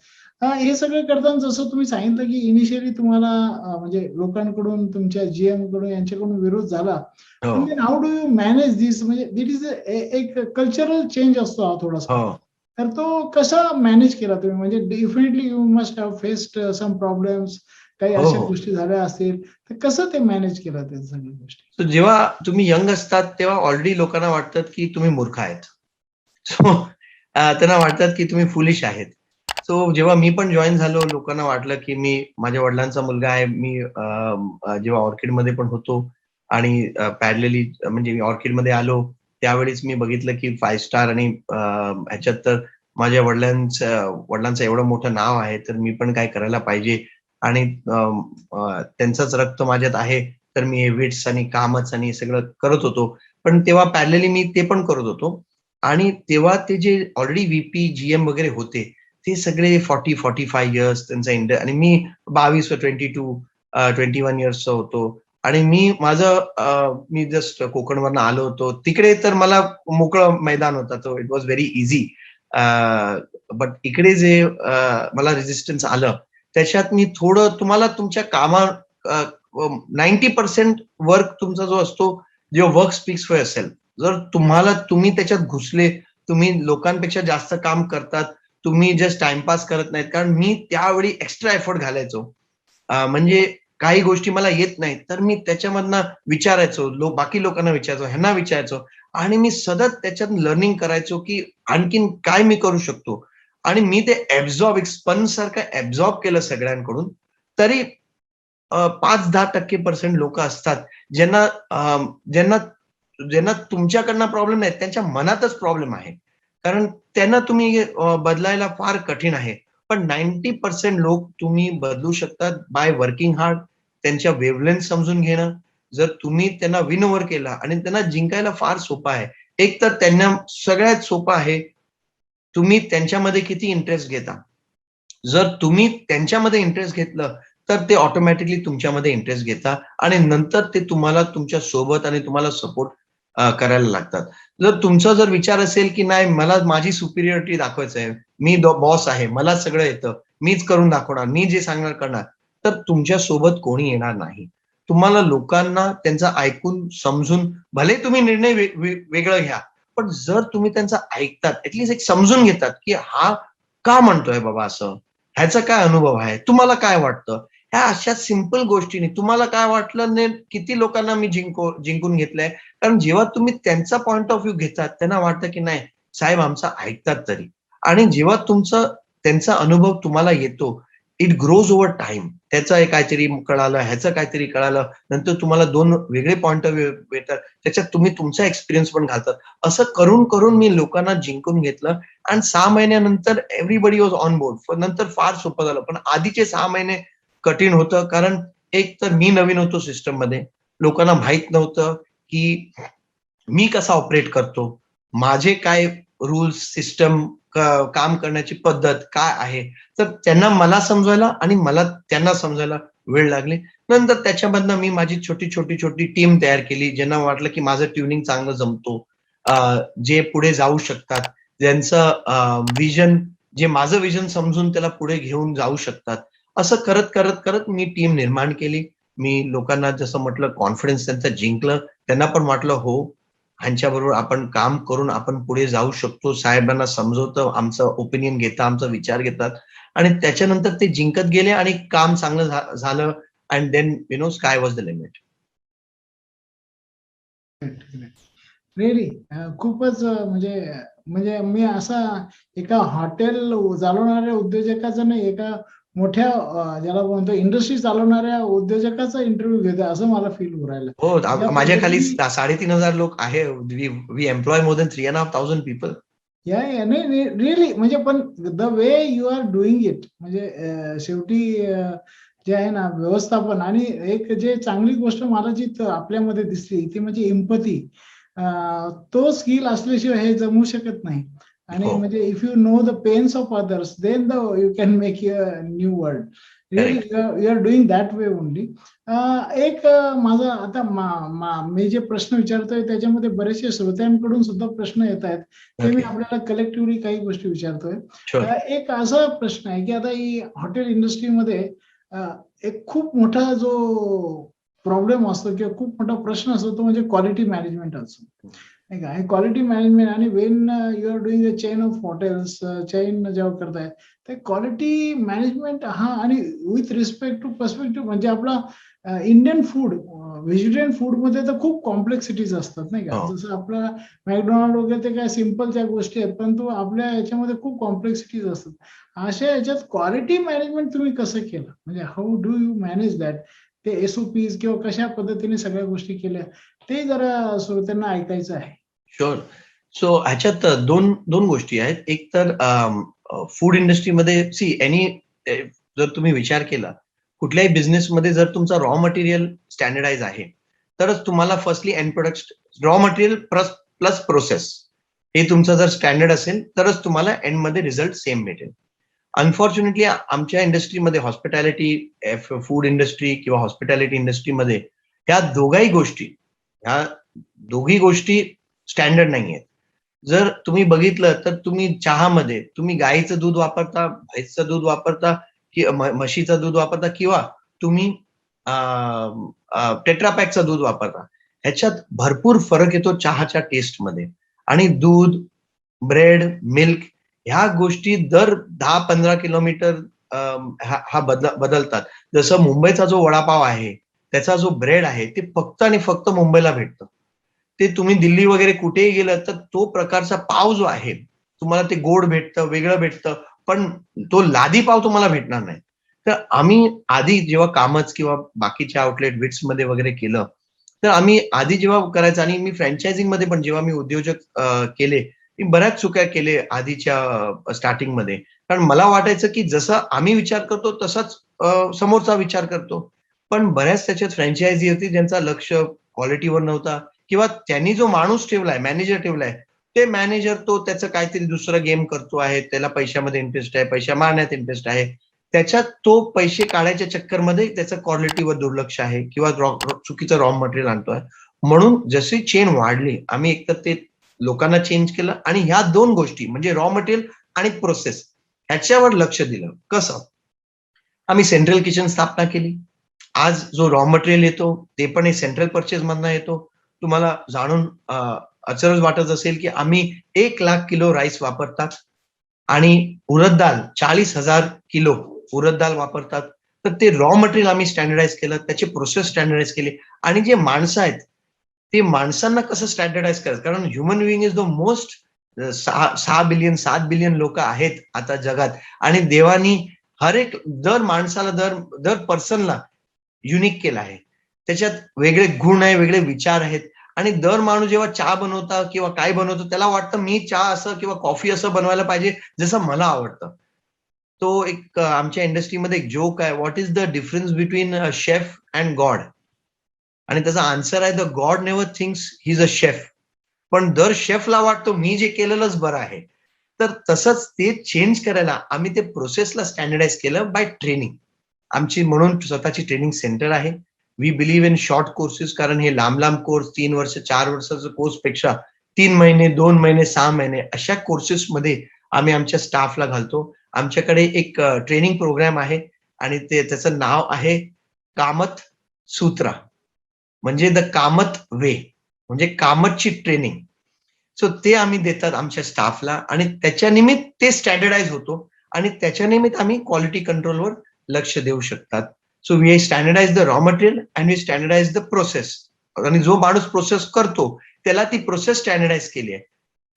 हे सगळं करताना जसं तुम्ही सांगितलं की इनिशियली तुम्हाला म्हणजे लोकांकडून तुमच्या जीएम कडून यांच्याकडून विरोध झाला. हो पण हाऊ डू यू मॅनेज दिस? म्हणजे दिट इज एक कल्चरल चेंज असतो हा थोडासा. हो तर तो कसा मॅनेज केला तुम्ही? म्हणजे definitely you must have faced some problems, काही हो अशा हो. गोष्टी झाल्या असतील, तर कसं ते मॅनेज केलं त्या सगळ्या गोष्टी? So, जेव्हा तुम्ही यंग असतात तेव्हा ऑलरेडी लोकांना वाटतात की तुम्ही मूर्ख आहेत. सो त्यांना वाटतात की तुम्ही फुलिश आहेत. सो जेव्हा मी पण जॉईन झालो लोकांना वाटलं की मी माझ्या वडिलांचा मुलगा आहे. मी जेव्हा ऑर्किडमध्ये पण होतो आणि पॅरलली म्हणजे मी ऑर्किडमध्ये आलो त्यावेळेस मी बघितलं की 5 स्टार आणि ह्याच्यात तर माझ्या वडिलांचं एवढं मोठं नाव आहे तर मी पण काय करायला पाहिजे आणि त्यांचंच रक्त माझ्यात आहे तर मी हे विट्स आणि कामच आणि सगळं करत होतो. पण तेव्हा पॅरलली मी ते पण करत होतो आणि तेव्हा ते जे ऑलरेडी व्हीपी, जीएम वगैरे होते, ते सगळे 40-45 इयर्स त्यांचा आणि मी 22 22 21 इयर्सचा होतो आणि मी जस्ट कोकणवरनं आलो होतो. तिकडे तर मला मोकळं मैदान होता. तो it was very easy. But इकडे जे मला रेझिस्टन्स आलं, त्याच्यात मी थोडं तुम्हाला तुमच्या 90% वर्क तुमचा जो असतो, जेव्हा वर्क स्पीक्स फॉर योरसेल्फ. जर तुम्ही त्याच्यात घुसले, तुम्ही लोकांपेक्षा जास्त काम करतात, तुम्ही जस्ट टाइमपास करत नाहीत. कारण मी त्यावेळी एक्स्ट्रा एफर्ट घालायचो. म्हणजे काही गोष्टी मला येत नाहीत, तर मी त्याच्यामधनं विचारायचो. बाकी लोकांना विचारायचो, ह्यांना विचारायचो आणि मी सतत त्याच्यात लर्निंग करायचो, की आणखीन काय मी करू शकतो आणि मी ते एक स्पंजसारखं ॲब्सॉर्ब केलं सगळ्यांकडून. तरी 5-10% लोकं असतात, ज्यांना ज्यांना ज्यांना तुमच्याकडनं प्रॉब्लेम नाही, त्यांच्या मनातच प्रॉब्लेम आहे. कारण त्यांना तुम्ही बदलायला फार कठीण आहे. पण 90% लोक तुम्ही बदलू शकतात बाय वर्किंग हार्ड, त्यांच्या वेव्हलेंथ समजून घेणं. जर तुम्ही त्यांना विन ओव्हर केला आणि त्यांना जिंकायला फार सोपं आहे. एक तर त्यांना सगळ्यात सोपं आहे, तुम्ही त्यांच्यामध्ये किती इंटरेस्ट घेता. जर तुम्ही त्यांच्यामध्ये इंटरेस्ट घेतलं, तर ते ऑटोमॅटिकली तुमच्यामध्ये इंटरेस्ट घेतात आणि नंतर ते तुम्हाला तुमच्या सोबत आणि तुम्हाला सपोर्ट करायला लागतात. जर तुमचा विचार असेल, की नाही मला माझी सुपिरियरिटी दाखवायचं आहे. मी बॉस आहे. मला सगळं येतं. मीच करून दाखवणार. मी जे सांगणार करणार. तर तुमच्या सोबत कोणी येणार नाही. तुम्हाला लोकांना त्यांचं ऐकून समजून भले तुम्ही निर्णय वेगळं घ्या. पण जर तुम्ही त्यांचं ऐकतात, ॲट एक समजून घेतात, की हा का म्हणतोय बाबा असं? ह्याचा काय अनुभव आहे? तुम्हाला काय वाटतं? ह्या अशा सिंपल गोष्टींनी तुम्हाला काय वाटलं किती लोकांना मी जिंकून घेतलंय. कारण जेव्हा तुम्ही त्यांचा पॉइंट ऑफ व्ह्यू घेतात, त्यांना वाटतं की नाही साहेब आमचं ऐकतात तरी. आणि जेव्हा त्यांचा अनुभव तुम्हाला येतो, इट ग्रोज ओव्हर टाईम. त्याचं एक काहीतरी कळालं, ह्याचं काहीतरी कळालं. नंतर तुम्हाला 2 वेगळे पॉइंट ऑफ व्ह्यू भेटतात. त्याच्यात तुम्ही तुमचा एक्सपिरियन्स पण घालतात. असं करून मी लोकांना जिंकून घेतलं आणि 6 महिन्यानंतर एव्हरीबडी वॉज ऑन बोर्ड. नंतर फार सोपं झालं. पण आधीचे 6 महिने कठीण होतं. कारण एक तर मी नवीन होतो सिस्टममध्ये. लोकांना माहीत नव्हतं, की मी कसा ऑपरेट करतो. माझे काय रूल्स, सिस्टम, काम करण्याची पद्धत काय आहे. तर त्यांना मला समजवायला आणि मला त्यांना समजायला वेळ लागली. नंतर त्याच्यामधनं मी माझी छोटी टीम तयार केली. ज्यांना वाटलं, की माझं ट्युनिंग चांगलं जमतो. जे पुढे जाऊ शकतात. ज्यांचं जे माझं विजन समजून त्याला पुढे घेऊन जाऊ शकतात. असं करत मी टीम निर्माण केली. मी लोकांना जसं म्हटलं कॉन्फिडन्स त्यांचा जिंकलं. त्यांना पण वाटलं हो, ह्यांच्याबरोबर आपण काम करून आपण पुढे जाऊ शकतो. साहेबांना समजवतो, आमचं ओपिनियन घेतात, आमचा विचार घेतात आणि त्याच्यानंतर ते जिंकत गेले आणि काम चांगलं झालं and then sky was the limit. Really खूपच म्हणजे म्हणजे मी असा एका हॉटेल चालवणाऱ्या उद्योजकाचा नाही, एका मोठ्या ज्याला म्हणतो इंडस्ट्री चालवणाऱ्या उद्योजकाचा इंटरव्ह्यू घेतोय असं मला फील होऊ राहिलं. हो, ज्या माझ्या खाली पद्धतीने 3,500 लोक आहे. We employ more than 3,500 people. नाही रिअली म्हणजे पण the way you are doing it म्हणजे शेवटी जे आहे ना व्यवस्थापन आणि एक जे चांगली गोष्ट मला जी आपल्यामध्ये दिसली ती म्हणजे एम्पथी. तो स्किल असल्याशिवाय हे जमू शकत नाही. आणि हो. म्हणजे if you know the pains of others then you can make your new world. Really Correct. You are doing that way only. एक माझा आता मी जे प्रश्न विचारतोय त्याच्यामध्ये बरेचसे श्रोत्यांकडून सुद्धा प्रश्न येत आहेत, ते मी Okay. आपल्याला कलेक्टिव्हली काही गोष्टी विचारतोय. Sure. एक असा प्रश्न आहे की आता ही हॉटेल इंडस्ट्रीमध्ये एक खूप मोठा जो प्रॉब्लेम असतो किंवा खूप मोठा प्रश्न असतो तो म्हणजे क्वालिटी मॅनेजमेंट असतो, नाही का. क्वालिटी मॅनेजमेंट आणि when you are doing a chain of hotels, chain जेव्हा करताय ते क्वालिटी मॅनेजमेंट हा, आणि विथ रिस्पेक्ट टू पर्स्पेक्टिव्ह म्हणजे आपला इंडियन फूड, व्हेजिटेरियन फूड मध्ये तर खूप कॉम्प्लेक्सिटीज असतात, नाही का. हो. जसं आपला मॅकडोनाल्ड वगैरे ते काय सिम्पलच्या गोष्टी आहेत, परंतु आपल्या याच्यामध्ये खूप कॉम्प्लेक्सिटीज असतात. अशा याच्यात क्वालिटी मॅनेजमेंट तुम्ही कसं केलं, म्हणजे how do you manage that, ते एसओपीज किंवा कशा पद्धतीने सगळ्या गोष्टी केल्या, ते जरा श्रोत्यांना ऐकायचं आहे. शुअर. सो ह्याच्यात दोन दोन गोष्टी आहेत. एक तर फूड इंडस्ट्रीमध्ये जर तुम्ही विचार केला, कुठल्याही बिझनेसमध्ये जर तुमचा रॉ मटेरियल स्टँडर्डाइज आहे, तरच तुम्हाला firstly end product, raw material plus process, हे तुमचं जर स्टँडर्ड असेल तरच तुम्हाला एंडमध्ये रिझल्ट सेम भेटेल. अनफॉर्च्युनेटली आमच्या इंडस्ट्रीमध्ये, हॉस्पिटॅलिटी, फूड इंडस्ट्री किंवा हॉस्पिटॅलिटी इंडस्ट्रीमध्ये ह्या दोघी गोष्टी स्टँडर्ड नाही आहेत. जर तुम्ही बघितलं तर तुम्ही चहामध्ये तुम्ही गाईचं दूध वापरता, म्हैसचं दूध वापरता, की म्हशीचं दूध वापरता, किंवा तुम्ही टेट्रापॅकचं दूध वापरता, ह्याच्यात भरपूर फरक येतो चहाच्या टेस्टमध्ये. आणि दूध, ब्रेड, मिल्क ह्या गोष्टी दर 10-15 किलोमीटर बदलतात. जसं मुंबईचा जो वडापाव आहे, त्याचा जो ब्रेड आहे, ते फक्त आणि फक्त मुंबईला भेटतं. ते तुम्ही दिल्ली वगैरे कुठेही गेलं तर तो प्रकारचा पाव जो आहे, तुम्हाला ते गोड भेटतं, वेगळं भेटतं, पण तो लादी पाव तुम्हाला भेटणार नाही. तर आम्ही आधी जेव्हा कामच किंवा बाकीच्या आउटलेट विट्समध्ये वगैरे केलं, तर आम्ही आधी जेव्हा करायचं, आणि मी फ्रँचायझिंग मध्ये पण जेव्हा मी उद्योजक केले, मी बऱ्याच चुक्या केले आधीच्या स्टार्टिंगमध्ये. कारण मला वाटायचं की जसं आम्ही विचार करतो तसाच समोरचा विचार करतो. पण बऱ्याच त्याच्यात फ्रँचायझी होती ज्यांचा लक्ष क्वालिटीवर नव्हता, किंवा त्यांनी जो माणूस ठेवलाय, मॅनेजर ठेवलाय, ते मॅनेजर तो त्याचं काहीतरी दुसरं गेम करतो आहे, त्याला पैशामध्ये इंटरेस्ट आहे, पैसा मारण्यात इंटरेस्ट आहे, त्याच्यात तो पैसे काढायच्या चक्करमध्ये त्याचं क्वालिटीवर दुर्लक्ष आहे, किंवा चुकीचं रॉ मटेरियल आणतोय. म्हणून जशी चेन वाढली, आम्ही एकतर ते लोकांना चेंज केलं, आणि ह्या दोन गोष्टी म्हणजे रॉ मटेरियल आणि प्रोसेस ह्याच्यावर लक्ष दिलं. कसं? आम्ही सेंट्रल किचन स्थापना केली. आज जो रॉ मटेरियल येतो ते पण हे सेंट्रल परचेस मधनं येतो. तुम्हाला जाणून अचरज वाटत असेल की आम्ही 1,00,000 किलो राईस वापरतात, आणि उडद डाळ 40,000 किलो उडद डाळ वापरतात. तर ते रॉ मटेरियल आम्ही स्टँडर्डाइज केलं, त्याची प्रोसेस स्टँडर्डाइज केली. आणि जे माणसं आहेत, ते माणसांना कसं स्टँडर्डाइज करायचं, कारण human being is the most 6 billion 7 billion लोक आहेत आता जगात, आणि देवानी हर एक दर माणसाला, दर पर्सनला युनिक केलं आहे. त्याच्यात वेगळे गुण आहे, वेगळे विचार आहेत. आणि दर माणूस जेव्हा चहा बनवता किंवा काय बनवतो, त्याला वाटतं मी चहा असं किंवा कॉफी असं बनवायला पाहिजे जसं मला आवडतं. तो एक आमच्या इंडस्ट्रीमध्ये एक जोक आहे, what is the difference between chef and God? आणि त्याचा आन्सर आहे, the God never thinks he is a chef, पण दर शेफला वाटतो मी जे केलेलंच बरं आहे. तर तसंच ते चेंज करायला आम्ही ते प्रोसेसला स्टँडर्डाइज केलं बाय ट्रेनिंग. आमची म्हणून स्वतःची ट्रेनिंग सेंटर आहे. We believe in short courses, कारण हे लांब लांब कोर्स 3 वर्ष 4 वर्षाचा कोर्स पेक्षा 3 महिने, 2 महिने, 6 महिने अशा कोर्सेसमध्ये आम्ही आमच्या स्टाफला घालतो. आमच्याकडे एक ट्रेनिंग प्रोग्राम आहे, आणि त्याचं नाव आहे कामत सूत्रा, म्हणजे द कामत वे, म्हणजे कामतची ट्रेनिंग. सो ते आम्ही देतात आमच्या स्टाफला, आणि त्याच्या निमित्त ते स्टँडर्डाइज होतो, आणि त्याच्या निमित्त आम्ही क्वालिटी कंट्रोलवर लक्ष देऊ शकतात. So we standardize the raw material and we standardize the process. आणि जो माणूस प्रोसेस करतो त्याला ती प्रोसेस स्टँडर्डाइज केली आहे.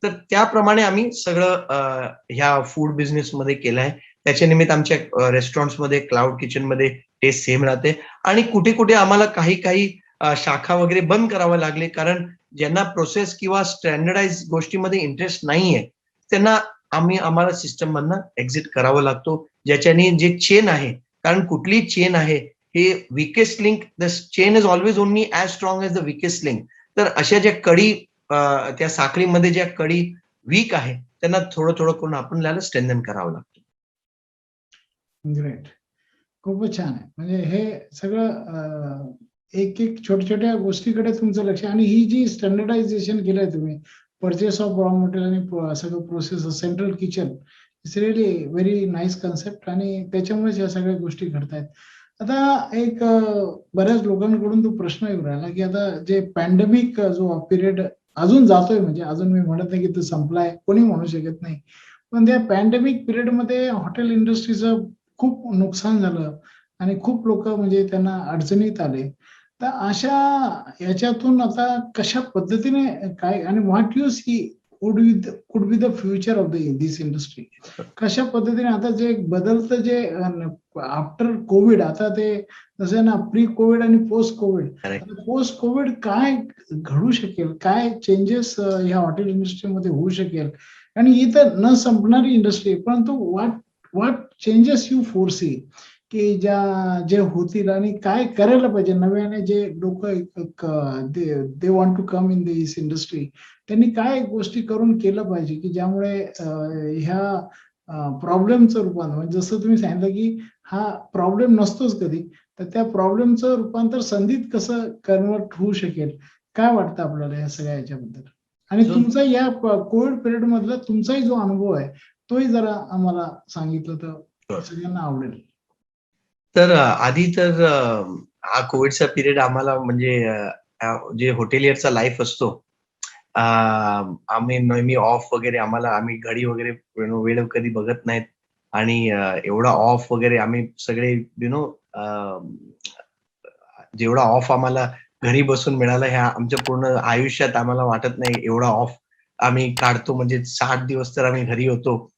तर त्याप्रमाणे आम्ही सगळं ह्या फूड बिझनेसमध्ये केलं आहे. त्याच्या निमित्त आमच्या रेस्टॉरंट्समध्ये, क्लाउड किचनमध्ये टेस्ट सेम राहते. आणि कुठे कुठे आम्हाला काही काही शाखा वगैरे बंद कराव्या लागले, कारण ज्यांना प्रोसेस किंवा स्टँडर्डाइज गोष्टीमध्ये इंटरेस्ट नाहीये, त्यांना आम्हाला सिस्टम मधनं एक्झिट करावं लागतो, ज्याच्याने जे चेन आहे, कारण कुठली चेन आहे हे weakest link, the chain is always only as strong as the weakest link. तर अशा ज्या कडी, त्या साखळीमध्ये ज्या कडी वीक आहे, त्यांना थोडं थोडं करून आपल्याला स्ट्रेंथन करावं लागतं. ग्रेट. खूपच छान आहे. म्हणजे हे सगळं एक एक छोट्या गोष्टीकडे तुमचं लक्ष, आणि ही जी स्टँडर्डायझेशन केलंय तुम्ही, परचेस ऑफ रॉ मटेरियल आणि सगळं process central kitchen, it's really very nice concept, आणि त्याच्यामुळेच या सगळ्या गोष्टी घडतायत. आता एक बऱ्याच लोकांकडून तो प्रश्न येऊ राहिला की आता जे पॅन्डेमिक जो पिरियड अजून जातोय, म्हणजे अजून मी म्हणत नाही की तो संपलाय, कोणी म्हणू शकत नाही, पण त्या पॅन्डेमिक पिरियडमध्ये हॉटेल इंडस्ट्रीचं खूप नुकसान झालं आणि खूप लोक म्हणजे त्यांना अडचणीत आले. तर अशा याच्यातून आता कशा पद्धतीने काय, आणि what you see could be the future of this industry, कशा पद्धतीने आता जे बदलतं जे आफ्टर कोविड, आता ते जसं ना प्री कोविड आणि post Covid, correct. Post Covid काय घडू शकेल, काय चेंजेस ह्या हॉटेल इंडस्ट्रीमध्ये होऊ शकेल, आणि ही तर न संपणारी इंडस्ट्री आहे, परंतु व्हॉट चेंजेस यू फोरसी की जे होतील, आणि काय करायला पाहिजे नव्याने, जे लोक they want to come in this industry, त्यांनी काय गोष्टी करून केलं पाहिजे की ज्यामुळे ह्या प्रॉब्लेमचं रूपांतर, म्हणजे जसं तुम्ही सांगितलं की हा प्रॉब्लेम नसतोच कधी, तर त्या प्रॉब्लेमचं रूपांतर संधीत कसं कन्वर्ट होऊ शकेल, काय वाटतं आपल्याला या सगळ्या याच्याबद्दल, आणि So, तुमचा या कोविड पिरियड मधला तुमचाही जो अनुभव आहे तोही जरा आम्हाला सांगितलं तर sure. सगळ्यांना आवडेल. तर आधी तर हा कोविडचा पिरियड आम्हाला म्हणजे जे हॉटेलियरचा लाईफ असतो, आम्ही नेहमी ऑफ वगैरे, आम्ही घडी वगैरे वेळ कधी बघत नाहीत, आणि एवढा ऑफ वगैरे आम्ही सगळे जेवढा ऑफ आम्हाला घरी बसून मिळाला, ह्या आमच्या पूर्ण आयुष्यात आम्हाला वाटत नाही एवढा ऑफ आम्ही काढतो. म्हणजे 60 दिवस तर आम्ही घरी होतो.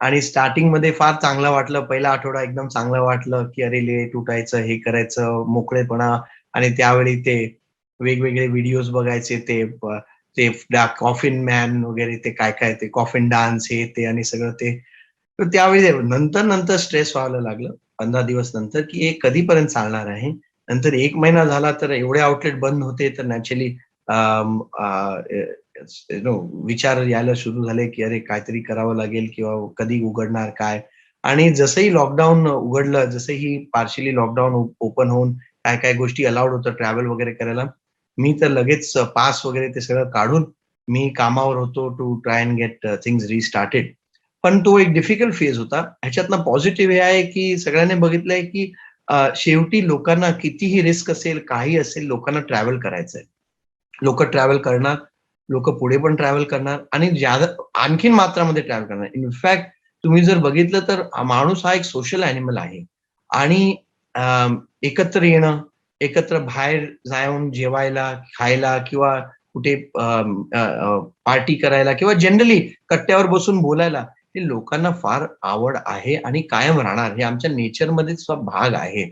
आणि स्टार्टिंगमध्ये फार चांगलं वाटलं. पहिला आठवडा एकदम चांगलं वाटलं, की अरे लेट उठायचं, हे करायचं, मोकळेपणा. आणि त्यावेळी ते वेगवेगळे व्हिडिओज बघायचे, ते कॉफिन मॅन वगैरे, ते काय ते कॉफिन डान्स, हे ते आणि सगळं ते. तर त्यावेळी नंतर स्ट्रेस व्हायला लागलं 15 दिवस नंतर, की हे कधीपर्यंत चालणार आहे. नंतर 1 महिना झाला तर एवढे आउटलेट बंद होते, तर नॅचरली विचार यायला सुरू झाले, की अरे काहीतरी करावं लागेल, किंवा कधी उघडणार काय. आणि जसंही लॉकडाऊन उघडलं, जसंही पार्शियली लॉकडाऊन ओपन होऊन काय गोष्टी अलाउड होतं ट्रॅव्हल वगैरे करायला, मी तर लगेच पास वगैरे ते सगळं काढून मी कामावर होतो to try and get things restarted. पण तो एक डिफिकल्ट फेज होता. ह्याच्यातनं पॉझिटिव्ह हे आहे, की सगळ्यांनी बघितलंय, की शेवटी लोकांना कितीही रिस्क असेल, काही असेल, लोकांना ट्रॅव्हल करायचंय. लोकं ट्रॅव्हल करणार, लोकं पुढे पण ट्रॅव्हल करणार, आणि आणखीन मात्रामध्ये ट्रॅव्हल करणार. इनफॅक्ट तुम्ही जर बघितलं तर माणूस हा एक सोशल ॲनिमल आहे. आणि एकत्र येणं, एकत्र बाहेर जाऊन जेवायला, खायला, किंवा कुठे पार्टी करायला, किंवा जनरली कट्ट्यावर बसून बोलायला, हे लोकांना फार आवड आहे आणि कायम राहणार. हे आमच्या नेचरमध्येच भाग आहे.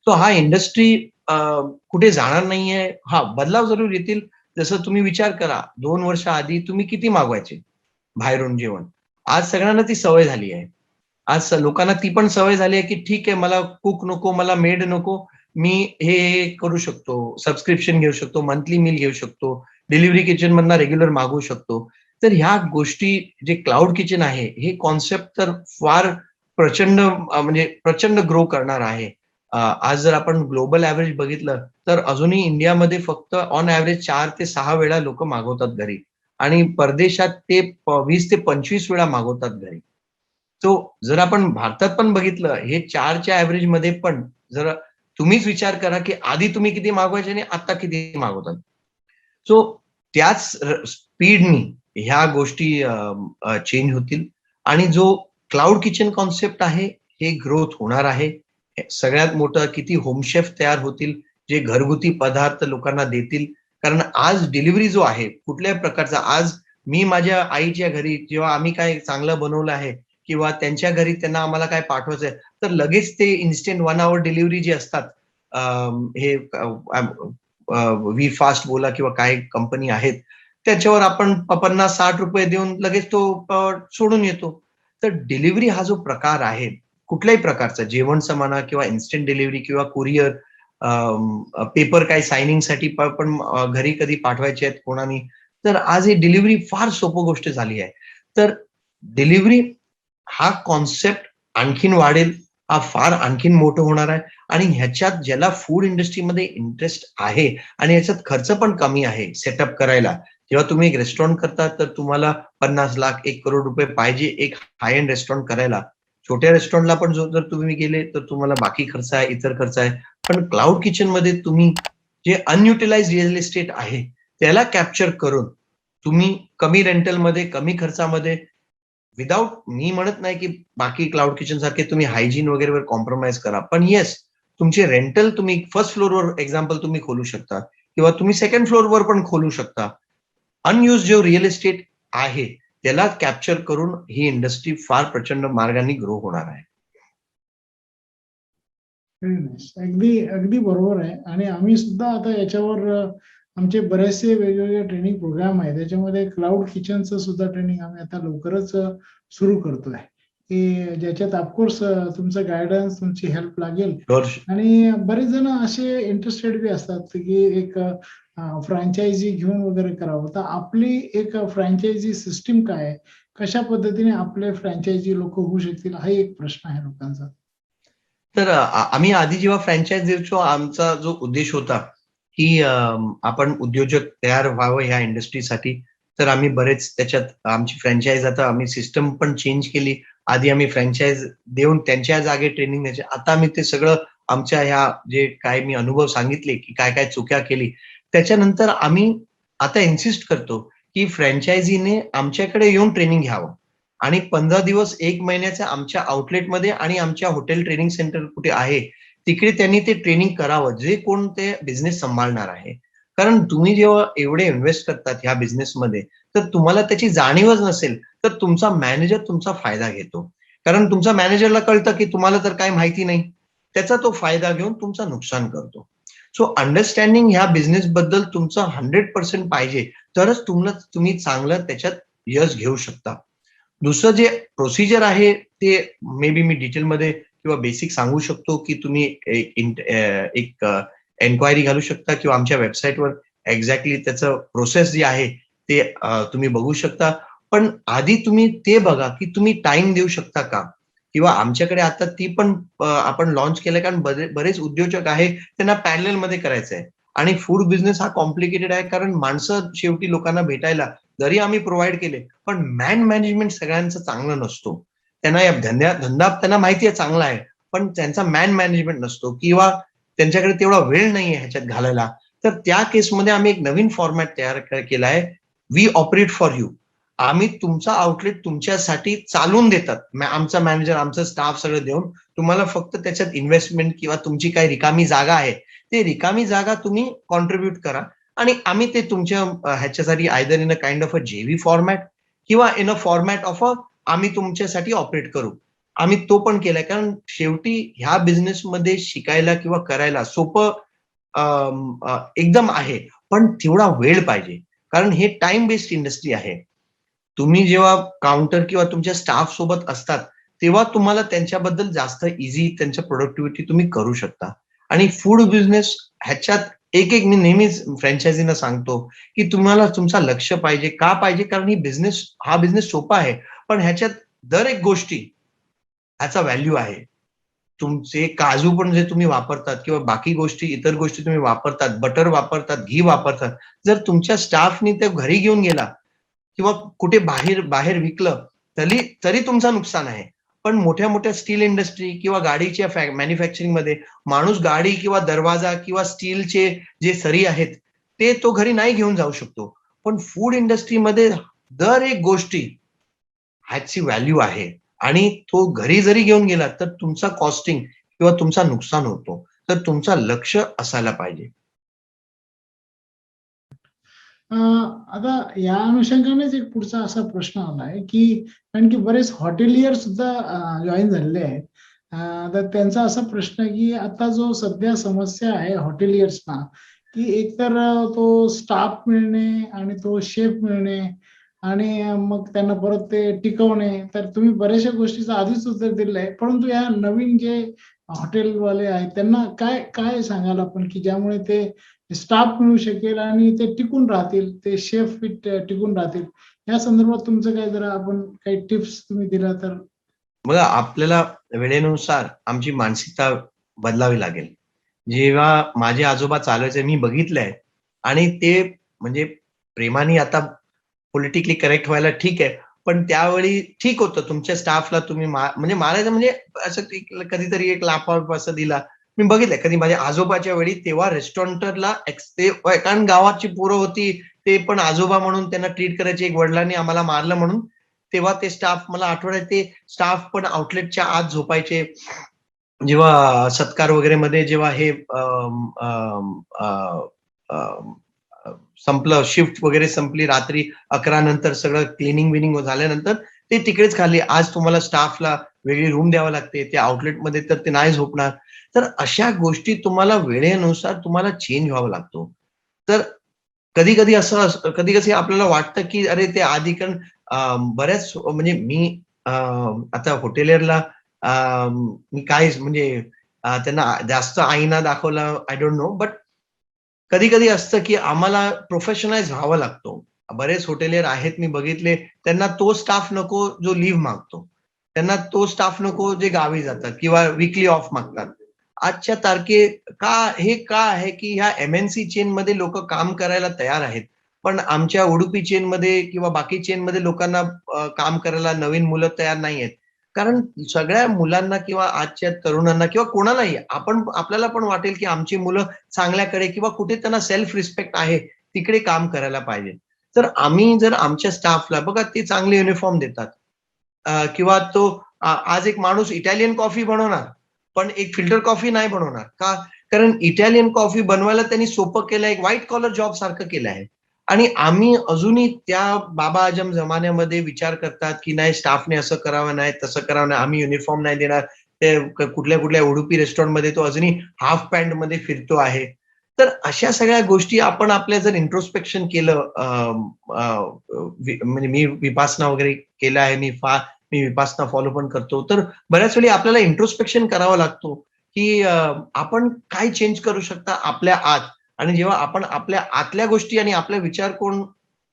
सो हा इंडस्ट्री कुठे जाणार नाहीये. हां, बदलाव जरूर येतील. जसं तुम्ही विचार करा, 2 वर्ष आधी तुम्ही किती मागवायचे बाहेरून जेवण? आज सगळ्यांना ती सवय झाली आहे. आज लोकांना ती पण सवय झाली आहे, की ठीक आहे, मला कुक नको, मला मेड नको. मी हे करू शकतो, सबस्क्रिप्शन घेऊ शकतो, मंथली मील घेऊ शकतो, डिलिव्हरी किचनमधनं रेग्युलर मागवू शकतो. तर ह्या गोष्टी, जे क्लाउड किचन आहे, हे कॉन्सेप्ट तर फार म्हणजे प्रचंड ग्रो करणार आहे. आज जर आपण ग्लोबल एव्हरेज बघितलं, तर अजूनही इंडियामध्ये फक्त ऑन एव्हरेज 4 ते 6 वेळा लोकं मागवतात घरी, आणि परदेशात ते 20 ते 25 वेळा मागवतात घरी. सो जर आपण भारतात पण बघितलं, हे 4च्या एव्हरेजमध्ये पण जर तुम्हीच विचार करा, की आधी तुम्ही किती मागवायचे आणि आता किती मागवतात. सो त्याच स्पीडनी ह्या गोष्टी चेंज होतील, आणि जो क्लाउड किचन कॉन्सेप्ट आहे, हे ग्रोथ होणार आहे. सगळ्यात मोठं, किती होम शेफ तयार होतील, जे घरगुती पदार्थ लोकांना देतील. कारण आज डिलिव्हरी जो आहे, कुठल्याही प्रकारचा, आज मी माझ्या आईच्या घरी जेव्हा आम्ही काय चांगलं बनवलं आहे, किंवा त्यांच्या घरी त्यांना आम्हाला काय पाठवायचंय, तर लगेच ते इन्स्टंट 1 हॉवर डिलिव्हरी जे असतात, हे वी फास्ट बोला, किंवा काही कंपनी आहेत, त्याच्यावर आपण ₹50-60 देऊन लगेच तो सोडून येतो. तर डिलिव्हरी हा जो प्रकार आहे, कुठल्याही प्रकारचा, जेवणचं म्हणा, किंवा इन्स्टंट डिलिव्हरी, किंवा कुरिअर, पेपर काही सायनिंगसाठी पण घरी कधी पाठवायचे आहेत कोणानी, तर आज ही डिलिव्हरी फार सोपं गोष्ट झाली आहे. तर डिलिव्हरी हा कॉन्सेप्ट आणखीन वाढेल. हा फार आणखीन मोठं होणार आहे. आणि ह्याच्यात ज्याला फूड इंडस्ट्रीमध्ये इंटरेस्ट आहे आणि ह्याच्यात खर्च पण कमी आहे सेटअप करायला. जेव्हा तुम्ही एक रेस्टॉरंट करता तर तुम्हाला 50 लाख, 1 करोड रुपये पाहिजे एक हाय एंड रेस्टॉरंट करायला. छोट्या रेस्टॉरंटला पण जर तुम्ही गेले तर तुम्हाला बाकी खर्च आहे, इतर खर्च आहे. पण क्लाउड किचनमध्ये तुम्ही जे अनयुटिलाइज रिअल इस्टेट आहे त्याला कॅप्चर करून तुम्ही कमी रेंटलमध्ये, कमी खर्चामध्ये विदाउट, मी म्हणत नाही की बाकी क्लाउड किचन सारखे तुम्ही हायजीन वगैरेवर कॉम्प्रोमाइज करा. पण येस, तुमचे रेंटल तुम्ही फर्स्ट फ्लोअरवर एक्झाम्पल तुम्ही खोलू शकता किंवा तुम्ही सेकंड फ्लोअरवर पण खोलू शकता. अनयुज जो रिअल इस्टेट आहे त्याला कॅप्चर करून ही इंडस्ट्री फार प्रचंड मार्गाने ग्रो होणार आहे. अगदी अगदी बरोबर आहे. आणि आम्ही सुद्धा आता याच्यावर आमचे बरेचसे वेगवेगळे ट्रेनिंग प्रोग्राम आहेत. त्याच्यामध्ये क्लाउड किचनचं सुद्धा ट्रेनिंग आम्ही आता लवकरच सुरू करतोय, की ज्याच्यात ऑफकोर्स तुमचं गायडन्स, तुमची हेल्प लागेल. आणि बरेच जण असे इंटरेस्टेड बी असतात की एक फ्रँचायझी घेऊन वगैरे करावं. तर आपली एक फ्रँचायझी सिस्टीम काय आहे, कशा पद्धतीने आपले फ्रँचायझी लोक होऊ शकतील, हा एक प्रश्न आहे लोकांचा. तर आम्ही आधी जेव्हा फ्रँचाइज द्यायचो आमचा जो उद्देश होता की आपण उद्योजक तयार व्हावं ह्या इंडस्ट्रीसाठी, तर आम्ही बरेच त्याच्यात आमची फ्रँचाइज आता आम्ही सिस्टम पण चेंज केली. आधी आम्ही फ्रँचाइज देऊन त्यांच्या जागे ट्रेनिंग द्यायचे. आता आम्ही ते सगळं आमच्या ह्या जे काय मी अनुभव सांगितले की काय काय चुक्या केली त्याच्यानंतर आम्ही आता इन्सिस्ट करतो की फ्रँचायझीने आमच्याकडे येऊन ट्रेनिंग घ्यावं आणि 15 दिवस 1 महिन्याच्या आमच्या आउटलेटमध्ये आणि आमच्या हॉटेल ट्रेनिंग सेंटर कुठे आहे तिकडे त्यांनी ते ट्रेनिंग करावं, जे कोण ते बिझनेस सांभाळणार आहे. कारण तुम्ही जेव्हा एवढे इन्व्हेस्ट करतात ह्या बिझनेसमध्ये तर तुम्हाला त्याची जाणीवच नसेल तर तुमचा मॅनेजर तुमचा फायदा घेतो. कारण तुमच्या मॅनेजरला कळतं की तुम्हाला तर काही माहिती नाही. त्याचा तो फायदा घेऊन तुमचं नुकसान करतो. सो अंडरस्टँडिंग ह्या बिझनेस बद्दल तुमचं 100% पाहिजे, तरच तुम्ही चांगलं त्याच्यात यश घेऊ शकता. दुसरं जे प्रोसिजर आहे ते मे बी मी डिटेलमध्ये किंवा बेसिक सांगू शकतो की तुम्ही एक एन्क्वायरी घालू शकता किंवा आमच्या वेबसाईटवर एक्झॅक्टली त्याचं प्रोसेस जी आहे ते तुम्ही बघू शकता. पण आधी तुम्ही ते बघा की तुम्ही टाइम देऊ शकता का? किंवा आमच्याकडे आता ती पण आपण लॉन्च केलंय, कारण बरेच उद्योजक आहे त्यांना पॅरललमध्ये करायचं आहे. आणि फूड बिझनेस हा कॉम्प्लिकेटेड आहे कारण माणसं शेवटी लोकांना भेटायला जरी आम्ही प्रोव्हाइड केले पण मॅन मॅनेजमेंट सगळ्यांचं चांगलं नसतो. त्यांना या धंदा त्यांना माहिती आहे चांगला आहे, पण त्यांचा मॅन मॅनेजमेंट नसतो किंवा त्यांच्याकडे तेवढा वेळ नाहीये ह्याच्यात घालायला. तर त्या केसमध्ये आम्ही एक नवीन फॉर्मॅट तयार केला आहे, वी ऑपरेट फॉर यू. आम्ही तुमचा आउटलेट तुमच्यासाठी चालून देतात. आमचा मॅनेजर, आमचा स्टाफ सगळं देऊन तुम्हाला फक्त त्याच्यात इन्व्हेस्टमेंट किंवा तुमची काही रिकामी जागा आहे, ते रिकामी जागा तुम्ही कॉन्ट्रीब्युट करा आणि आम्ही ते तुमच्या ह्याच्यासाठी either in a kind of a JV format किंवा in a format of a आम्ही तुमच्यासाठी ऑपरेट करू. आम्ही तो पण केलाय कारण शेवटी ह्या बिझनेसमध्ये शिकायला किंवा करायला सोपं एकदम आहे, पण तेवढा वेळ पाहिजे. कारण हे टाइम बेस्ड इंडस्ट्री आहे. तुम्ही जेव्हा काउंटर किंवा तुमच्या स्टाफ सोबत असतात तेव्हा तुम्हाला त्यांच्याबद्दल जास्त इझी त्यांच्या प्रोडक्टिव्हिटी तुम्ही करू शकता. आणि फूड बिझनेस ह्याच्यात एक मी नेहमीच फ्रँचायझीना सांगतो की तुम्हाला तुमचा लक्ष पाहिजे. का पाहिजे? कारण हा बिझनेस सोपा आहे, पण ह्याच्यात दर एक गोष्टी ह्याचा व्हॅल्यू आहे. तुमचे काजू पण जे तुम्ही वापरतात किंवा बाकी गोष्टी, इतर गोष्टी तुम्ही वापरतात, बटर वापरतात, घी वापरतात. जर तुमच्या स्टाफनी ते घरी घेऊन गेला किंवा कुठे बाहेर बाहेर विकलं तरी तुमचं नुकसान आहे. पण मोठ्या स्टील इंडस्ट्री किंवा गाडीच्या मॅन्युफॅक्चरिंगमध्ये माणूस गाडी किंवा दरवाजा किंवा स्टीलचे जे सरी आहेत ते तो घरी नाही घेऊन जाऊ शकतो. पण फूड इंडस्ट्रीमध्ये दर एक गोष्टी ह्याची व्हॅल्यू आहे आणि तो घरी जरी घेऊन गेला तर तुमचा कॉस्टिंग किंवा तुमचा नुकसान होतो. तर तुमचा लक्ष असायला पाहिजे. आता या अनुषंगानेच एक पुढचा असा प्रश्न आलाय की कारण की बरेच हॉटेलियर सुद्धा जॉईन झालेले आहेत. तर त्यांचा असा प्रश्न आहे की आता जो सध्या समस्या आहे हॉटेलियर्सना, की एकतर तो स्टाफ मिळणे आणि तो शेफ मिळणे आणि मग त्यांना परत ते टिकवणे. तर तुम्ही बऱ्याचशा गोष्टीचं आधीच उत्तर दिलं आहे, परंतु या नवीन जे हॉटेलवाले आहेत त्यांना काय काय सांगाल आपण की ज्यामुळे ते स्टाफ मिळू शकेल आणि ते टिकून राहतील, ते शेफ टिकून राहतील. या संदर्भात तुमचं काय, जरा आपण काही टिप्स तुम्ही दिला तर. बघा, आपल्याला वेळेनुसार आमची मानसिकता बदलावी लागेल. जेव्हा माझे आजोबा चालवायचे मी बघितलंय आणि ते म्हणजे प्रेमाने आता पॉलिटिकली करेक्ट व्हायला ठीक आहे. पण त्यावेळी ठीक होतं तुमच्या स्टाफला तुम्ही म्हणजे मारायचं म्हणजे असं कधीतरी एक लाफा असं दिला. मी बघितलंय कधी माझ्या आजोबाच्या वेळी तेव्हा रेस्टॉरंटला ते कारण गावाची पोरं होती. ते पण आजोबा म्हणून त्यांना ट्रीट करायचे. एक वडिलांनी आम्हाला मारलं म्हणून तेव्हा ते स्टाफ मला आठवण आहे ते स्टाफ पण आउटलेटच्या आत झोपायचे. जेव्हा सत्कार वगैरे मध्ये जेव्हा हे संपलं शिफ्ट वगैरे संपली रात्री 11 नंतर सगळं क्लिनिंग विनिंग झाल्यानंतर ते तिकडेच खाली आज तुम्हाला स्टाफला वेगळी रूम द्यावी लागते. त्या आउटलेटमध्ये तर ते नाही झोपणार. तर अशा गोष्टी तुम्हाला वेळेनुसार तुम्हाला चेंज व्हावा लागतो. तर कधी-कधी असं कधी-कधी आपल्याला वाटतं, की अरे ते आधी कारण बऱ्याच म्हणजे मी आता हॉटेलियरला मी काहीच म्हणजे त्यांना जास्त आईना दाखवला आय डोंट नो बट कधी-कधी असतं, की आम्हाला प्रोफेशनलाइज व्हावं लागतो. बरेच हॉटेलियर आहेत मी बघितले, त्यांना तो स्टाफ नको जो लीव्ह मागतो. त्यांना तो स्टाफ नको जे गावी जातात किंवा वीकली ऑफ मागतात. आजच्या हे का आहे, की ह्या एम-एन-सी चेनमध्ये लोकं काम करायला तयार आहेत. पण आमच्या उडुपी चेनमध्ये किंवा बाकी चेनमध्ये लोकांना काम करायला नवीन मुलं तयार नाहीयेत. कारण सगळ्या मुलांना किंवा आजच्या तरुणांना किंवा कोणालाही आपल्याला पण वाटेल, की आमची मुलं चांगल्याकडे किंवा कुठे त्यांना सेल्फ रिस्पेक्ट आहे, तिकडे काम करायला पाहिजे. तर आम्ही जर आमच्या स्टाफला बघा ते चांगले युनिफॉर्म देतात. किंवा तो आज एक माणूस इटालियन कॉफी बनवणार, पण एक फिल्टर कॉफी नाही बनवणार. का? कारण इटालियन कॉफी बनवायला त्यांनी सोपं केलं एक व्हाईट कॉलर जॉब सारखं केलं आहे. आणि आम्ही अजूनही त्या बाबा आजम जमान्यामध्ये विचार करतात, की नाही स्टाफने असं करावं नाही, तसं करावं नाही. आम्ही युनिफॉर्म नाही देणार. ते कुठल्या-कुठल्या उडुपी रेस्टॉरंटमध्ये तो अजूनही हाल्फ पॅन्टमध्ये फिरतो आहे. तर अशा सगळ्या गोष्टी आपण आपल्या जर इंट्रोस्पेक्शन केलं म्हणजे मी विपासना वगैरे केलं आहे. मी विपासना फॉलो पण करतो. तर बऱ्याच वेळी आपल्याला इंट्रोस्पेक्शन करावा लागतो, की आपण काय चेंज करू शकता आपल्या आत आणि जेव्हा आपण आपल्या आतल्या गोष्टी आणि आपले विचार करून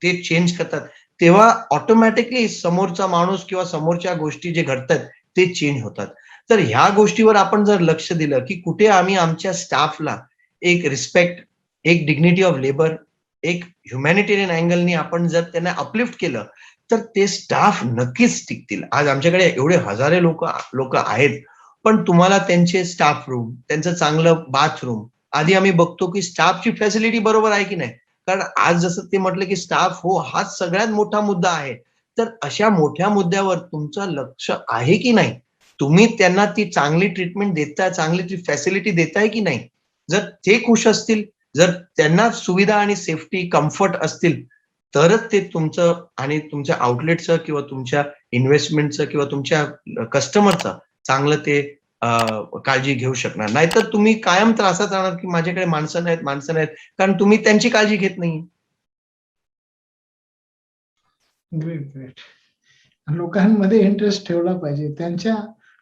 ते चेंज करतात, तेव्हा ऑटोमॅटिकली समोरचा माणूस किंवा समोरच्या गोष्टी जे घडतायत ते चेंज होतात. तर ह्या गोष्टीवर आपण जर लक्ष दिलं, की कुठे आम्ही आमच्या स्टाफला एक रिस्पेक्ट, एक डिग्निटी ऑफ लेबर, एक ह्युमॅनिटेरियन अँगलनी आपण जर त्यांना अपलिफ्ट केलं, तर ते स्टाफ नक्कीच टिकतील. आज आमच्याकडे एवढे हजारो लोकं आहेत. पण तुम्हाला त्यांचे स्टाफ रूम, त्यांचं चांगलं बाथरूम आधी आम्ही बघतो, की स्टाफची फॅसिलिटी बरोबर आहे की नाही? कारण आज जसं ते म्हटलं, की स्टाफ हो, हाच सगळ्यात मोठा मुद्दा आहे. तर अशा मोठ्या मुद्द्यावर तुमचं लक्ष आहे की नाही? तुम्ही त्यांना ती चांगली ट्रीटमेंट देताय, चांगली ती फॅसिलिटी देताय की नाही? जर ते खुश असतील, जर त्यांना सुविधा आणि सेफ्टी, कम्फर्ट असतील, तरच ते तुमचं आणि तुमच्या आउटलेटचं किंवा तुमच्या इन्व्हेस्टमेंटचं किंवा तुमच्या कस्टमरचं चांगलं ते काळजी घेऊ शकणार. नाहीतर तुम्ही कायम त्रासात राहणार, की माझ्याकडे माणसं नाहीत, माणसं नाहीत. कारण तुम्ही त्यांची काळजी घेत नाहीये. Great, great. लोकांमध्ये इंटरेस्ट ठेवला पाहिजे. त्यांच्या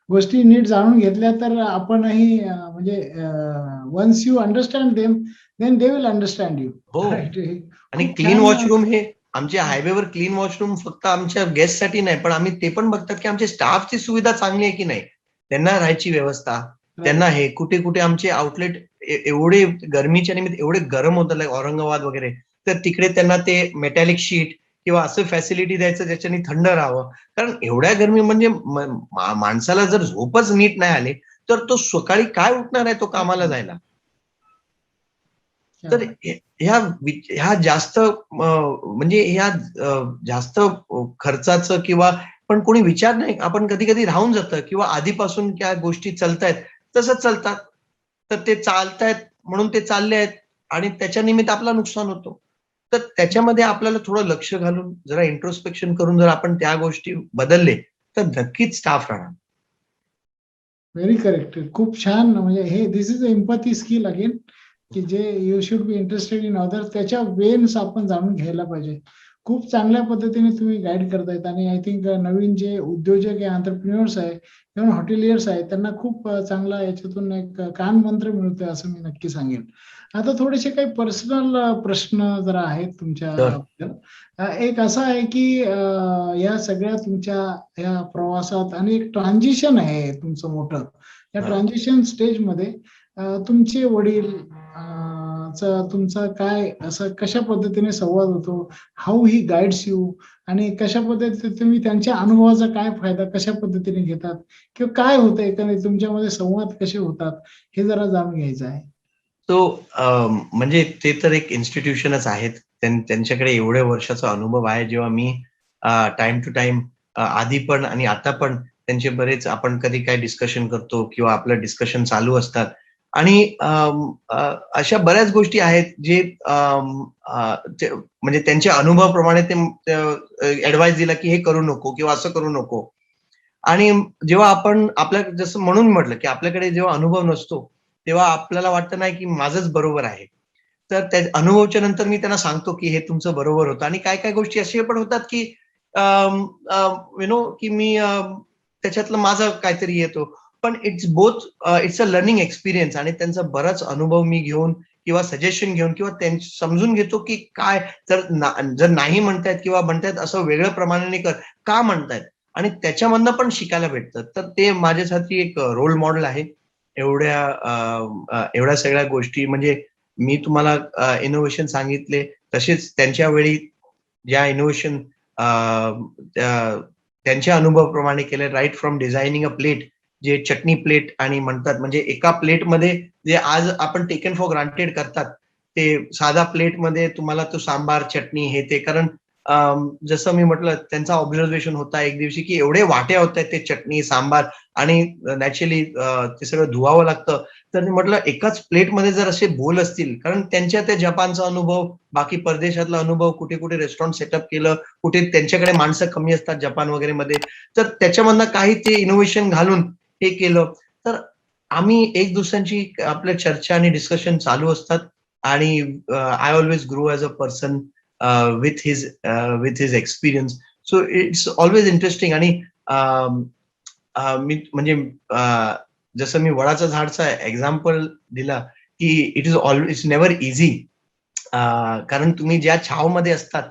गोष्टी नीट जाणून घेतल्या तर आपणही म्हणजे once you understand them, then they will understand you. हो. राइट. आणि खूप क्लीन छान. वॉशरूम हे आमच्या हायवेवर क्लीन वॉशरूम फक्त आमच्या गेस्टसाठी नाही, पण आम्ही ते पण बघतात, की आमच्या स्टाफची सुविधा चांगली आहे की नाही. त्यांना राहायची व्यवस्था, त्यांना हे कुठे-कुठे आमचे आउटलेट एवढे गरमीच्या निमित्त एवढे गरम होतात लाइक औरंगाबाद वगैरे, तर तिकडे त्यांना ते मेटॅलिक शीट किंवा असं फॅसिलिटी द्यायचं ज्याच्याने थंड राहावं. कारण एवढ्या गरमी म्हणजे माणसाला जर झोपच नीट नाही आली, तर तो सकाळी काय उठणार आहे तो कामाला जायला. तर ह्या जास्त म्हणजे जास्त खर्चाचं किंवा पण कोणी विचार नाही आपण कधी-कधी राहून जातं किंवा आधीपासून त्या गोष्टी चालतायत, तसंच चालतात. तर ते चालतायत म्हणून ते चालले आहेत आणि त्याच्या निमित्त आपलं नुकसान होतो. तर त्याच्यामध्ये आपल्याला थोडं लक्ष घालून जरा इंट्रोस्पेक्शन करून जर आपण त्या गोष्टी बदलले, तर नक्कीच स्टाफ राहणार. Very correct. खूप छान. म्हणजे हे दिस इज एम्पॅथी स्किल अगेन, की जे you should be interested in other त्याच्या वेन्स आपण जाणून घ्यायला पाहिजे. खूप चांगल्या पद्धतीने तुम्ही गाईड करतायत आणि आय थिंक नवीन जे उद्योजक आहे, एंटरप्रेन्योर्स आहे किंवा हॉटेलियर्स आहे, त्यांना खूप चांगला याच्यातून एक कान मंत्र मिळतोय असं मी नक्की सांगेन. आता थोडेसे काही पर्सनल प्रश्न जरा आहेत तर तुमच्याबद्दल. एक असं आहे की या सगळ्या तुमच्या या प्रवासात आणि एक ट्रान्झिशन आहे तुमचं मोठं. या हा. ट्रान्झिशन स्टेजमध्ये तुमचे वडील तुमचा काय असं कशा पद्धतीने संवाद होतो, हाऊ ही गाईड्स यू, आणि कशा पद्धतीने तुम्ही त्यांच्या अनुभवाचा काय फायदा कशा पद्धतीने घेतात किंवा काय होतं एकंदरीत तुमच्यामध्ये संवाद कसे होतात हे जरा जाणून घ्यायचं आहे. तो म्हणजे ते तर एक इन्स्टिट्यूशनच आहेत. त्यांच्याकडे एवढ्या वर्षाचा अनुभव आहे. जेव्हा मी टाईम टू टाईम आधी पण आणि आता पण त्यांचे बरेच आपण कधी काय डिस्कशन करतो किंवा आपलं डिस्कशन चालू असतात आणि अशा बऱ्याच गोष्टी आहेत जे म्हणजे त्यांच्या अनुभवाप्रमाणे ते ॲडवाइस दिला की हे करू नको किंवा असं करू नको. आणि जेव्हा आपण आपल्या जसं म्हणून म्हटलं की आपल्याकडे जेव्हा अनुभव नसतो, तेव्हा आपल्याला वाटतं नाही की माझंच बरोबर आहे. तर त्या अनुभवाच्या नंतर मी त्यांना सांगतो की हे तुमचं बरोबर होतं आणि काही-काही गोष्टी अशा पण होतात की यू नो की मी त्याच्यातलं माझं काहीतरी येतो. पण इट्स अ लर्निंग एक्सपिरियन्स आणि त्यांचा बराच अनुभव मी घेऊन किंवा सजेशन घेऊन किंवा समजून घेतो की काय जर नाही म्हणतायत किंवा म्हणतायत असं वेगळ्या प्रमाणाने कर, का म्हणतायत? आणि त्याच्यामधनं पण शिकायला भेटतं. तर ते माझ्यासाठी एक रोल मॉडेल आहे. एवढ्या सगळ्या गोष्टी म्हणजे मी तुम्हाला इनोव्हेशन सांगितले, तसेच त्यांच्या वेळी ज्या इनोव्हेशन त्यांच्या अनुभवाप्रमाणे केले right from designing a plate, जे चटणी प्लेट आणि म्हणतात म्हणजे एका प्लेटमध्ये जे आज आपण टेकन फॉर ग्रांटेड करतात, ते साधा प्लेटमध्ये तुम्हाला तो सांबार, चटणी हे ते कारण जसं मी म्हटलं त्यांचा ऑब्झर्वेशन होता एक दिवशी की एवढे वाट्या होतायत ते चटणी, सांबार आणि नॅचरली ते सगळं धुवावं लागतं. तर मी म्हटलं एकाच प्लेटमध्ये जर असे बोल असतील, कारण त्यांच्या त्या जपानचा अनुभव, बाकी परदेशातला अनुभव, कुठे-कुठे रेस्टॉरंट सेटअप केलं, कुठे त्यांच्याकडे माणसं कमी असतात जपान वगैरेमध्ये. तर त्याच्यामधनं काही ते इनोव्हेशन घालून हे केलं. तर आम्ही एक दुसऱ्यांची आपल्या चर्चा आणि डिस्कशन चालू असतात आणि I always grow as a person with his experience. So it's always interesting आणि मी म्हणजे जसं मी वडाच्या झाडचा एक्झाम्पल दिला, की इट्स नेव्हर ईझी. कारण तुम्ही ज्या छावमध्ये असतात,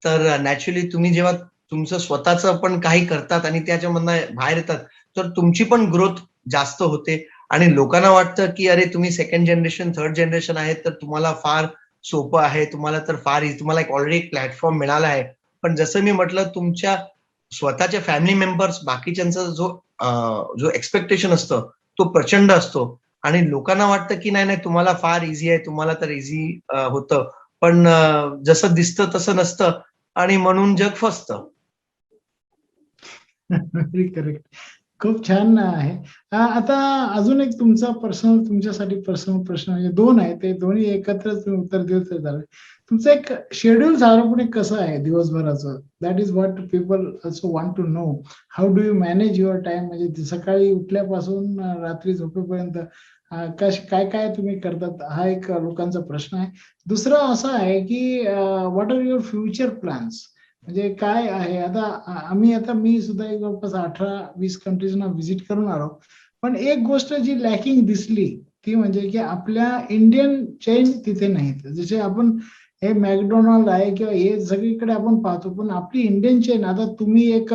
तर नॅचरली तुम्ही जेव्हा तुमचं स्वतःचं पण काही करतात आणि त्याच्यामधनं बाहेर येतात, तर तुमची पण ग्रोथ जास्त होते आणि लोकांना वाटतं, की अरे तुम्ही सेकंड जनरेशन, थर्ड जनरेशन आहेत, तर तुम्हाला फार सोपं आहे. तुम्हाला तर फार तुम्हाला एक ऑलरेडी एक प्लॅटफॉर्म मिळाला आहे. पण जसं मी म्हटलं तुमच्या स्वतःच्या फॅमिली मेंबर्स बाकीच्यांचा जो एक्स्पेक्टेशन असतं, तो प्रचंड असतो आणि लोकांना वाटतं, की नाही, नाही तुम्हाला फार ईझी आहे, तुम्हाला तर ईझी होतं. पण जसं दिसतं तसं नसतं आणि म्हणून जग फसतं. Very correct. खूप छान आहे. आता अजून एक तुमचा पर्सनल तुमच्यासाठी पर्सनल प्रश्न म्हणजे 2 आहेत. ते दोन्ही एकत्रच तुम्ही उत्तर दिलं तर चालेल. तुमचं एक शेड्यूल साधारणपणे कसं आहे दिवसभराचं? That is what people also want to know. How do you manage your time? म्हणजे सकाळी उठल्यापासून रात्री झोपेपर्यंत काय-काय तुम्ही करतात? हा एक लोकांचा प्रश्न आहे. दुसरा असा आहे की what are your future plans? म्हणजे काय आहे आता आम्ही आता मी सुद्धा एक जवळपास 18-20 कंट्रीजना व्हिजिट करून आलो. पण एक गोष्ट जी लॅकिंग दिसली ती म्हणजे की आपल्या इंडियन चेन तिथे नाहीत. जसे आपण हे मॅकडोनाल्ड आहे किंवा हे सगळीकडे आपण पाहतो. पण आपली इंडियन चेन आता तुम्ही एक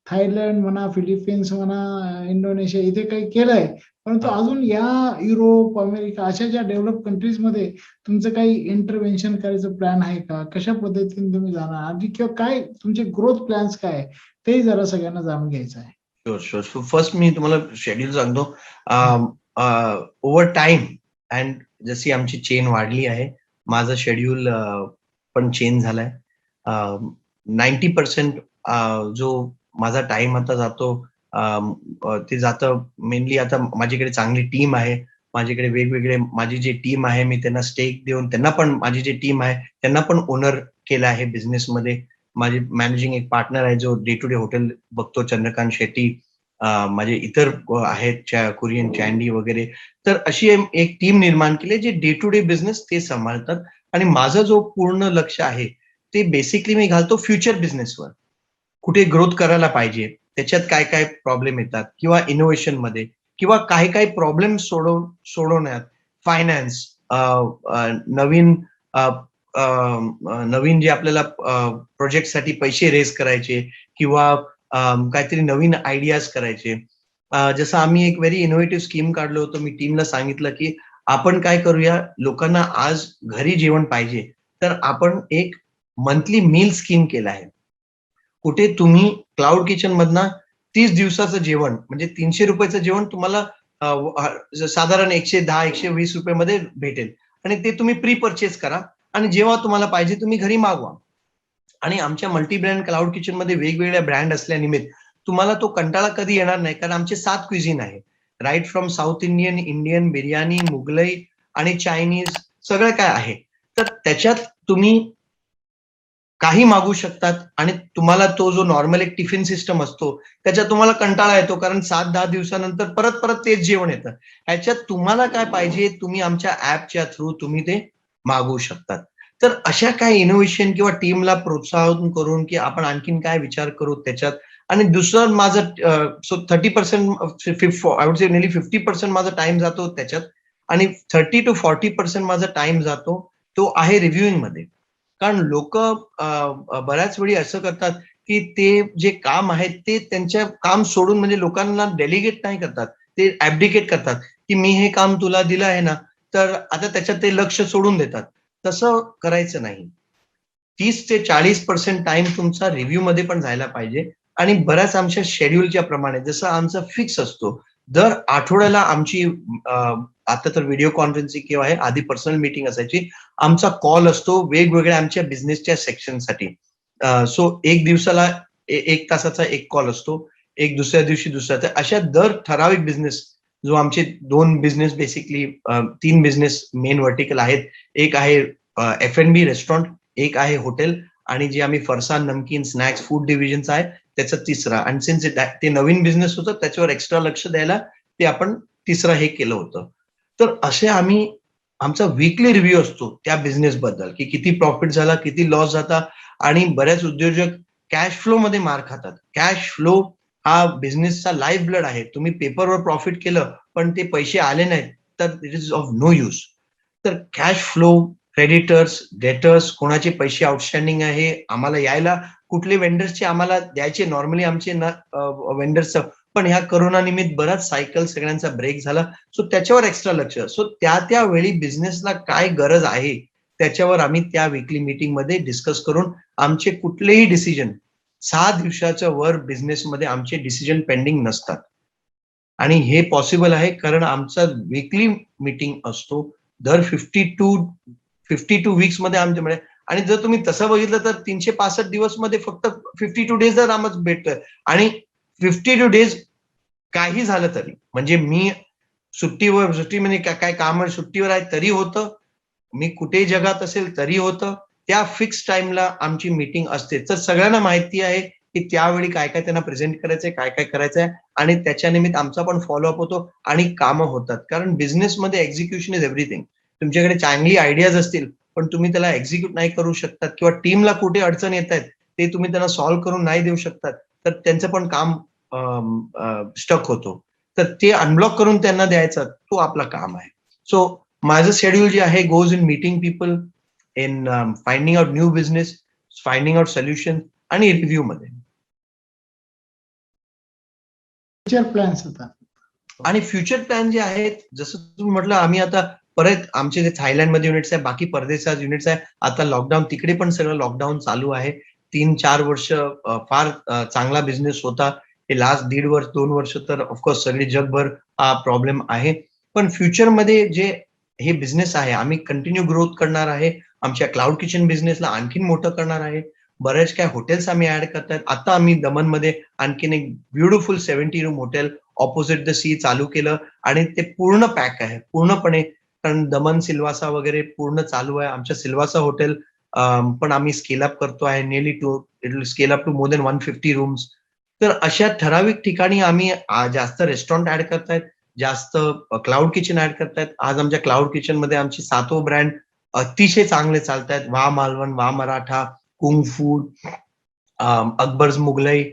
थायलंड म्हणा, फिलिपिन्स म्हणा, इंडोनेशिया इथे काही केलंय. परंतु हां. अजून या युरोप, अमेरिका अशा ज्या डेव्हलप कंट्रीजमध्ये तुमचं काही इंटरव्हेन्शन करायचं प्लॅन आहे का? कशा पद्धतीने तुम्ही जाणार आणि किंवा काय तुमचे ग्रोथ प्लॅन्स काय आहे? तेही जरा सगळ्यांना जाणून घ्यायचं आहे. Sure, sure. सो फर्स्ट मी तुम्हाला शेड्यूल सांगतो. हं. ओव्हर टाईम अँड जशी आमची चेन वाढली आहे, माझं शेड्यूल पण चेंज झालाय. 90% जो माझा टाईम आता जातो ते जातं मेनली आता माझ्याकडे चांगली टीम आहे. माझ्याकडे वेगवेगळे माझी जी टीम आहे, मी त्यांना स्टेक देऊन त्यांना पण माझी जी टीम आहे, त्यांना पण ओनर केलं आहे बिझनेसमध्ये. माझी मॅनेजिंग एक पार्टनर आहे, जो डे टू डे हॉटेल बघतो, चंद्रकांत शेट्टी. माझे इतर आहेत कोरियन चँडी वगैरे. तर अशी एक टीम निर्माण केली, जे डे टू डे बिझनेस ते सांभाळतात आणि माझं जो पूर्ण लक्ष आहे, ते बेसिकली मी घालतो फ्युचर बिझनेसवर. कुठे ग्रोथ करायला पाहिजे, त्याच्यात काय काय प्रॉब्लेम येतात, किंवा इनोव्हेशन मध्ये, किंवा काही काही प्रॉब्लेम सोडवण्यात, फायनान्स, नवीन नवीन जे आपल्याला प्रोजेक्टसाठी पैसे रेज करायचे, किंवा काहीतरी नवीन आयडियाज करायचे. जसं आम्ही एक व्हेरी इनोव्हेटिव्ह स्कीम काढलं होतं. मी टीमला सांगितलं की आपण काय करूया, लोकांना आज घरी जेवण पाहिजे, तर आपण एक मंथली मील स्कीम केलं आहे. कुठे तुम्ही क्लाउड किचन मधनं 30 दिवसाचं जेवण, म्हणजे 300 रुपयाचं जेवण तुम्हाला साधारण 110-120 रुपये भेटेल, आणि ते तुम्ही प्री परचेस करा, आणि जेव्हा तुम्हाला पाहिजे तुम्ही घरी मागवा. आणि आमच्या मल्टी ब्रँड क्लाउड किचन मध्ये वेगवेगळ्या ब्रँड असल्यानिमित्त तुम्हाला तो कंटाळा कधी येणार नाही, कारण आमचे 7 क्विझिन आहे. Right from South Indian, Indian, biryani, Mughlai आणि चायनीज, सगळं काय आहे. तर त्याच्यात तुम्ही काही मागू शकतात, आणि तुम्हाला तो जो नॉर्मल एक टिफिन सिस्टम असतो त्याच्यात तुम्हाला कंटाळा येतो, कारण 7-10 दिवसानंतर परत परत तेच जेवण येतं. ह्याच्यात तुम्हाला काय पाहिजे, तुम्ही आमच्या ऍपच्या थ्रू तुम्ही ते मागवू शकतात. तर अशा काय इनोव्हेशन किंवा टीमला प्रोत्साहन करून की आपण आणखीन काय विचार करू त्याच्यात. आणि दुसरं माझं so 30% I would say nearly 50% माझा टाइम जातो त्याच्यात, आणि 30 to 40% माझा टाइम जातो तो आहे रिव्ह्यूइंग मध्ये. कारण लोक बऱ्याच वेळी असं करतात की ते जे काम आहे ते त्यांच्या काम सोडून, म्हणजे लोकांना डेलिगेट नाही करतात, ते ऍब्डिकेट करतात की मी हे काम तुला दिलं आहे ना, तर आता त्याच्यात ते लक्ष सोडून देतात. तसं करायचं नाही. 30 ते 40% टाइम तुमचा रिव्ह्यू मध्ये पण जायला पाहिजे. आणि बऱ्याच आमच्या शेड्यूलच्या प्रमाणे, जसं आमचा फिक्स असतो, दर आठवड्याला आमची आता तर व्हिडिओ कॉन्फरन्सिंग किंवा आहे, आधी पर्सनल मीटिंग असायची, आमचा कॉल असतो वेगवेगळ्या आमच्या बिझनेसच्या सेक्शनसाठी. सो एक दिवसाला 1 तासाचा एक कॉल असतो, एक दुसऱ्या दिवशी दुसऱ्या. अशा दर ठराविक बिझनेस, जो आमचे 2 business basically 3 business main vertical आहेत. एक आहे F&B रेस्टॉरंट, एक आहे हॉटेल, आणि जे आम्ही फरसान, नमकीन, स्नॅक्स, फूड डिव्हिजनचं आहे त्याचा तिसरा. आणि सिन्स ते नवीन बिझनेस होतं त्याच्यावर एक्स्ट्रा लक्ष द्यायला ते आपण तिसरा हे केलं होतं. तर असे आम्ही आमचा वीकली रिव्ह्यू असतो त्या बिझनेस बद्दल, की किती प्रॉफिट झाला, किती लॉस झाला. आणि बऱ्याच उद्योजक कॅश फ्लो मध्ये मार खातात. कॅश फ्लो हा बिझनेसचा लाईफ ब्लड आहे. तुम्ही पेपरवर प्रॉफिट केलं पण ते पैसे आले नाहीत, तर it is of no use. तर कॅश फ्लो, क्रेडिटर्स, डेटर्स, कोणाचे पैसे आउटस्टँडिंग आहे, आम्हाला यायला कुठले वेंडर्सचे आम्हाला द्यायचे, नॉर्मली आमचे वेंडर्स, पण ह्या करोना निमित्त बराच सायकल सगळ्यांचा ब्रेक झाला, सो त्याच्यावर एक्स्ट्रा लक्ष. सो त्या वेळी बिझनेसला काय गरज आहे त्याच्यावर आम्ही त्या वीकली मीटिंग मध्ये डिस्कस करून आमचे कुठलेही डिसिजन 6 दिवसाच्या वर बिझनेसमध्ये आमचे डिसिजन पेंडिंग नसतात. आणि हे पॉसिबल आहे कारण आमचा वीकली मीटिंग असतो दर 52 वीक्स मध्ये आमच्याकडे. आणि जर तुम्ही तसं बघितलं तर 365 दिवस मध्ये फक्त 52 डेज आम्हाला भेटतोय. आणि 52 डेज काही झालं तरी, म्हणजे मी सुट्टी म्हणजे काय काम सुट्टीवर आहे तरी होतं, मी कुठे जगात असेल तरी होतं, त्या फिक्स टाइमला आमची मीटिंग असते. तर सगळ्यांना माहिती आहे की त्यावेळी काय काय त्यांना प्रेझेंट करायचंय, काय काय करायचंय, आणि त्याच्या निमित्त आमचा पण फॉलोअप होतो आणि कामं होतात. कारण बिझनेसमध्ये एक्झिक्युशन इज एव्हरीथिंग. तुमच्याकडे चांगली आयडियाज असतील पण तुम्ही त्याला एक्झिक्यूट नाही करू शकतात, किंवा टीमला कुठे अडचण येत आहेत ते तुम्ही त्यांना सॉल्व्ह करून नाही देऊ शकतात, तर त्यांचं पण काम स्टक होतो. तर ते अनब्लॉक करून त्यांना द्यायचं, तो आपला काम आहे. सो माझं शेड्यूल जे आहे goes in meeting people, in finding out new business, finding out solution, आणि रिव्ह्यू मध्ये. फ्युचर प्लॅन्स होता. आणि फ्युचर प्लॅन जे आहेत, जसं तुम्ही म्हटलं, आम्ही आता परत आमचे जे थायलंडमध्ये युनिट्स आहे, बाकी परदेशात युनिट्स आहे, आता लॉकडाऊन तिकडे पण सगळं लॉकडाऊन चालू आहे. 3-4 वर्ष फार चांगला बिझनेस होता. हे लास्ट 1.5 वर्ष 2 वर्ष तर ऑफकोर्स सगळे जगभर हा प्रॉब्लेम आहे. पण फ्युचरमध्ये जे हे बिझनेस आहे आम्ही कंटिन्यू ग्रोथ करणार आहे. आमच्या क्लाउड किचन बिझनेसला आणखीन मोठं करणार आहे. बरेच काय हॉटेल्स आम्ही ऍड करतात. आता आम्ही दमनमध्ये आणखीन एक beautiful 70 room hotel opposite the sea चालू केलं, आणि ते पूर्ण पॅक आहे पूर्णपणे. कारण दमन, सिल्वासा वगैरे पूर्ण चालू आहे. आमच्या सिल्वासा हॉटेल पण आम्ही स्केल अप करतो आहे, nearly it will scale up to more than 150 rooms. तर अशा ठराविक ठिकाणी आम्ही जास्त रेस्टॉरंट ऍड करतायत, जास्त क्लाउड किचन ऍड करतायत. आज आमच्या क्लाउड किचन मध्ये आमची 7व ब्रँड अतिशय चांगले चालतायत. वा मालवण, वा मराठा, कुंग फू, अकबर्स मुघलाई,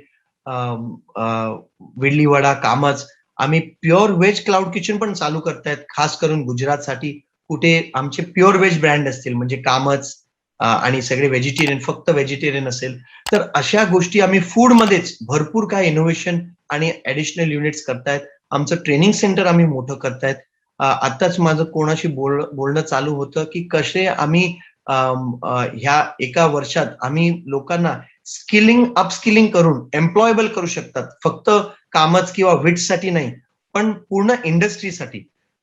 विडलीवाडा, कामच. आम्ही प्युअर व्हेज क्लाउड किचन पण चालू करतायत, खास करून गुजरातसाठी. कुठे आमचे प्युअर व्हेज ब्रँड असतील, म्हणजे कामच आणि सगळे व्हेजिटेरियन, फक्त व्हेजिटेरियन असेल, तर अशा गोष्टी आम्ही फूडमध्येच भरपूर काय इनोव्हेशन आणि ऍडिशनल युनिट्स करतायत. आमचं ट्रेनिंग सेंटर आम्ही मोठं करतायत. आताच माझं कोणाशी बोलणं चालू होतं की कसे आम्ही ह्या एका वर्षात आम्ही लोकांना स्किलिंग अपस्किलिंग करून एम्प्लॉयबल करू शकतात, फक्त कामच किंवा विट्ससाठी नाही, पण पूर्ण इंडस्ट्रीसाठी.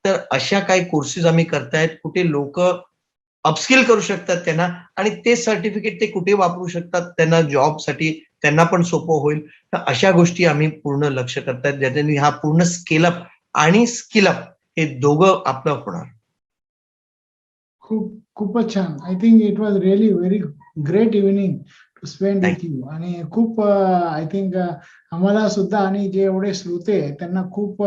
तर अशा काही कोर्सेस आम्ही करतायत, कुठे लोक अपस्किल करू शकतात त्यांना, आणि ते सर्टिफिकेट ते कुठे वापरू शकतात त्यांना जॉबसाठी, त्यांना पण सोपं होईल. तर अशा गोष्टी आम्ही पूर्ण लक्ष करतायत, ज्याच्याने हा पूर्ण स्केलअप आणि स्किलअप हे दोघं आपलं होणार. खूपच छान. I think it was really very great evening to spend with you. आणि खूप आय थिंक आम्हाला सुद्धा आणि जे एवढे श्रोते त्यांना खूप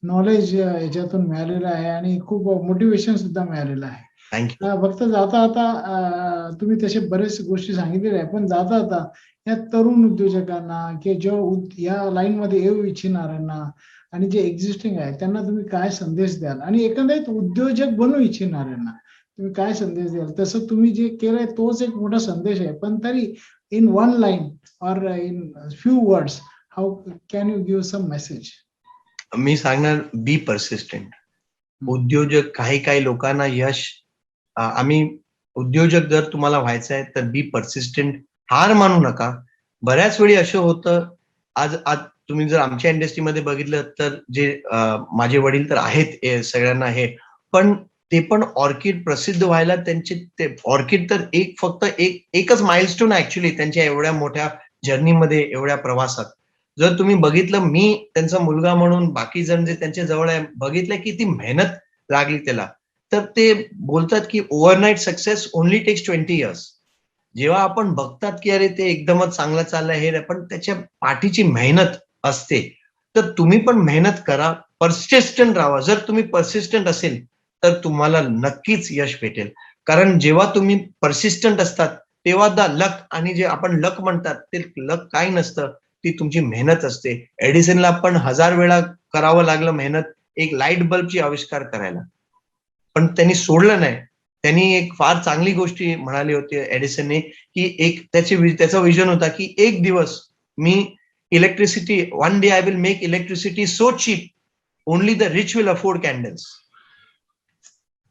नॉलेज याच्यातून मिळालेलं आहे आणि खूप मोटिवेशन सुद्धा मिळालेलं आहे. थँक्यू. फक्त जाता आता तुम्ही तसे बरेच गोष्टी सांगितलेल्या आहे, पण जाता आता या तरुण उद्योजकांना की जो या लाईन मध्ये येऊ इच्छिणाऱ्यांना आणि जे एक्झिस्टिंग आहे त्यांना तुम्ही काय संदेश द्याल, आणि एकंदरीत उद्योजक बनू इच्छिणाऱ्यांना तुम्ही काय संदेश द्याल? तसं तुम्ही जे केलंय तोच एक मोठा संदेश आहे, पण तरी in one line or in few words how can you give some message? मी सांगणार, बी परसिस्टंट. उद्योजक, काही लोकांना यश, आम्ही उद्योजक जर तुम्हाला व्हायचं आहे तर बी परसिस्टंट, हार मानू नका. बऱ्याच वेळी असं होतं, आज तुम्ही जर आमच्या इंडस्ट्रीमध्ये बघितलं तर जे माझे वडील तर आहेत सगळ्यांना हे, पण ते पण ऑर्किड प्रसिद्ध व्हायला त्यांचे ते ऑर्किड तर फक्त एकच माइलस्टोन ऍक्च्युली त्यांच्या एवढ्या मोठ्या जर्नीमध्ये, एवढ्या प्रवासात. जर तुम्ही बघितलं, मी त्यांचा मुलगा म्हणून बाकी जण जे त्यांच्या जवळ आहे बघितलं की ती मेहनत लागली त्याला. तर ते बोलतात की overnight success only takes 20 years. जेव्हा आपण बघतात की अरे ते एकदमच चांगलं चाललंय हे, पण त्याच्या पाठीची मेहनत असते. तर तुम्ही पण मेहनत करा, परसिस्टंट राहा. जर तुम्ही परसिस्टंट असेल तर तुम्हाला नक्कीच यश भेटेल. कारण जेव्हा तुम्ही परसिस्टंट असतात तेव्हा द लक, आणि जे आपण लक म्हणतात ते लक काही नसतं, ती तुमची मेहनत असते. एडिसनला पण 1000 वेळा करावं लागलं मेहनत एक लाईट बल्बची आविष्कार करायला, पण त्यांनी सोडलं नाही. त्यांनी एक फार चांगली गोष्टी म्हणाली होती एडिसनने, की त्याचा विजन होता की एक दिवस मी electricity, one day I will make electricity so cheap only the rich will afford candles.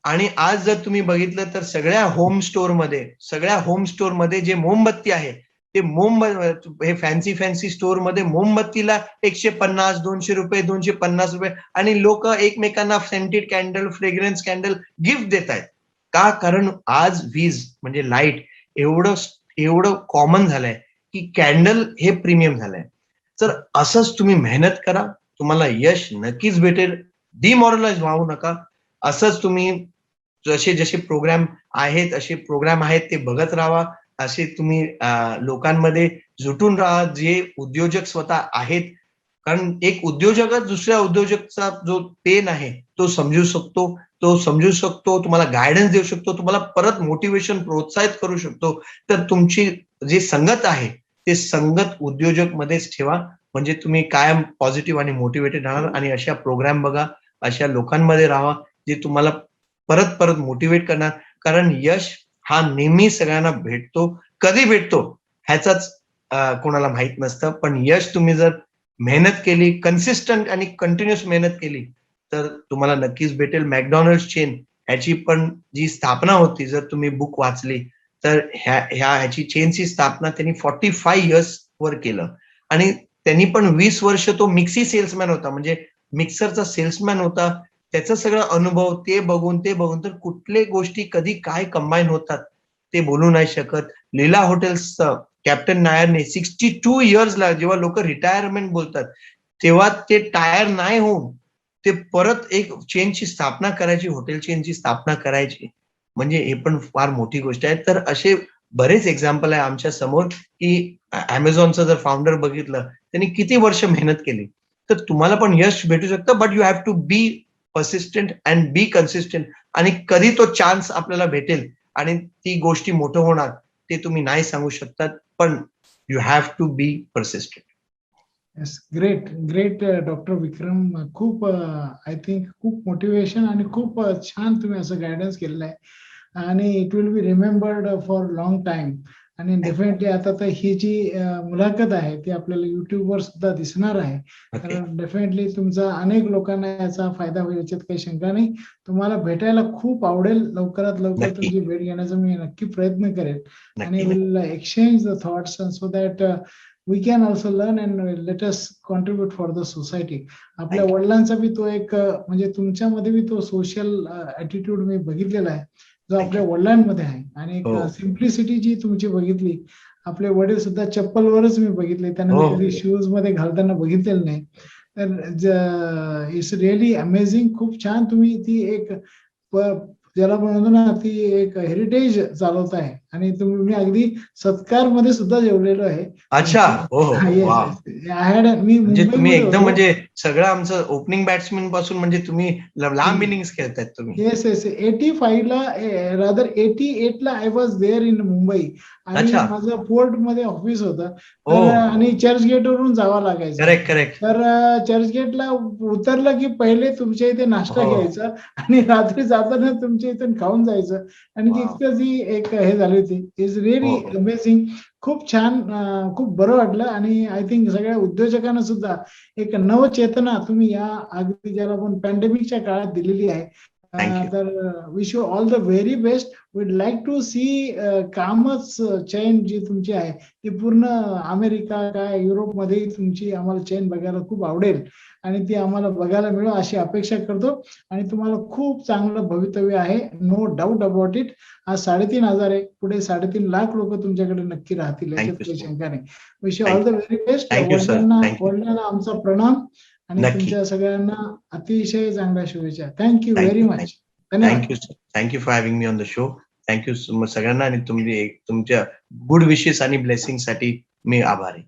आणि आज जर तुम्ही बघितलं तर सगळ्या होम स्टोअर मध्ये जे मोमबत्ती आहे, ते हे फॅन्सी स्टोअर मध्ये मोमबत्तीला 150, 200 रुपये, 250 रुपये, आणि लोक एकमेकांना scented candle, fragrance candle gift देत आहेत. का? कारण आज वीज म्हणजे लाईट एवढं कॉमन झालंय की कॅन्डल हे प्रीमियम झालंय. तर असंच तुम्ही मेहनत करा, तुम्हाला यश नक्कीच भेटेल. डिमॉरलाइज व्हावू नका. असंच तुम्ही जसे प्रोग्राम आहेत ते बघत राहा. असे तुम्ही लोकांमध्ये जुटून राहा जे उद्योजक स्वतः आहेत. कारण एक उद्योजकच दुसऱ्या उद्योजकचा जो पेन आहे तो समजू शकतो, तुम्हाला गायडन्स देऊ शकतो, तुम्हाला परत मोटिवेशन, प्रोत्साहित करू शकतो. तर तुमची जी संगत आहे ते संगत उद्योजक मध्येच ठेवा, म्हणजे तुम्ही कायम पॉझिटिव्ह आणि मोटिवेटेड राहणार. आणि अशा प्रोग्राम बघा, अशा लोकांमध्ये राहा जे तुम्हाला परत मोटिवेट करणार. कारण यश हा नेहमी सगळ्यांना भेटतो. कधी भेटतो ह्याचाच कोणाला माहित नसतं, पण यश तुम्ही जर मेहनत केली, कन्सिस्टंट आणि कंटिन्युअस मेहनत केली तर तुम्हाला नक्कीच भेटेल. मॅकडॉनल्ड चेन ह्याची पण जी स्थापना होती, जर तुम्ही बुक वाचली तर ह्याची चेनची स्थापना त्यांनी 45 इयर्स वर केलं. आणि त्यांनी पण 20 वर्ष तो मिक्सी सेल्समॅन होता, म्हणजे मिक्सरचा सेल्समॅन होता. त्याचा सगळा अनुभव ते बघून तर कुठले गोष्टी कधी काय कंबाईन होतात ते बोलू नाही शकत. लीला हॉटेल्स कॅप्टन नायरने 62 इयर्सला, जेव्हा लोक रिटायरमेंट बोलतात तेव्हा ते टायर नाही होऊन ते परत एक चेनची स्थापना करायची, हॉटेल चेनची स्थापना करायची, म्हणजे हे पण फार मोठी गोष्ट आहे. तर असे बरेच एक्झाम्पल आहे आमच्या समोर की अमेझॉनचं जर फाउंडर बघितलं त्यांनी किती वर्ष मेहनत केली. तर तुम्हाला पण यश भेटू शकतं, but you have to be persistent and be consistent. आणि कधी तो चान्स आपल्याला भेटेल आणि ती गोष्टी मोठं होणार ते तुम्ही नाही सांगू शकतात, पण you have to be persistent. Yes, great great doctor Vikram. खूप आय थिंक खूप मोटिवेशन आणि खूप छान तुम्ही असं गायडन्स केलेलं आहे आणि it will be remembered for long time. आणि डेफिनेटली आता तर ही जी मुलाखत आहे ती आपल्याला युट्यूबवर सुद्धा दिसणार आहे. ओके. तर डेफिनेटली तुमचा अनेक लोकांना याचा फायदा होईल याच्यात काही शंका नाही. तुम्हाला भेटायला खूप आवडेल. लवकरात लवकर नक्की. तुमची भेट घेण्याचा मी नक्की प्रयत्न करेन आणि नक्की. Will exchange the thoughts so that we can also learn and let us contribute for the society. आपल्या Thank you. वडिलांचा बी तो एक म्हणजे तुमच्यामध्ये बी तो सोशल ऍटिट्यूड मी बघितलेला आहे जो Thank आपल्या you. वडिलांमध्ये आहे आणि एक हो. सिम्प्लिसिटी जी तुमची बघितली. आपले वडील सुद्धा चप्पलवरच मी बघितले, त्यांना हो. मी कधी शूज मध्ये घालताना बघितलेलं नाही. तर इट्स रिअली अमेझिंग. खूप छान तुम्ही ती एक ज्याला म्हणतो ना ती एक हेरिटेज चालवत आहे आणि तुम्ही मी अगदी सत्कार मध्ये सुद्धा जेवलेलो आहे. अच्छा. हो, हो. येस वाह! येस. आय हॅड मी म्हणजे तुम्ही मुंबईमध्ये एकदम होतो. म्हणजे सगळं आमचं ओपनिंग बॅट्समन पासून म्हणजे तुम्ही लांब इनिंग्स खेळतायत तुम्ही. Yes yes. 85 ला रादर 88 ला I was there in Mumbai आणि अच्छा. माझं पोर्ट मध्ये ऑफिस होतं. हो. तर आणि चर्चगेट वरून जावं लागायचं. Correct, correct. तर चर्चगेटला उतरलं की पहिले तुमच्या इथे नाश्ता हो. घ्यायचा आणि रात्री जाताना तुमच्या इथून खाऊन जायचं आणि Wow. तितकं जी एक हे झाली होती. इज रिअली हो, हो. अमेझिंग. खूप छान. खूप बरं वाटलं आणि आय थिंक सगळ्या उद्योजकांना सुद्धा एक नवचेतना तुम्ही या अगदी ज्याला आपण पॅन्डेमिकच्या काळात दिलेली आहे. Thank you. तर wish you all the very best. We'd like to see कामच चेन जी तुमची आहे ती पूर्ण अमेरिका काय युरोपमध्ये तुमची आम्हाला चेन बघायला खूप आवडेल आणि ती आम्हाला बघायला मिळो अशी अपेक्षा करतो आणि तुम्हाला खूप चांगलं भवितव्य आहे. No doubt about it. आज 3,500 आहे, पुढे 3.5 लाख लोक तुमच्याकडे नक्की राहतील याच्यात Thank you, काही sir. शंका नाही. Wish you all Thank the very best. Thank you, sir. Thank you. वडिलांना आमचा प्रणाम आणि नक्की. तुमच्या सगळ्यांना अतिशय चांगल्या शुभेच्छा. Thank you Thank very you. Much. धन्यवाद. Thank you, sir. Thank you for having me on the show. Thank you सगळ्यांना आणि तुमच्या गुड विशेस आणि ब्लेसिंग साठी मी आभारी.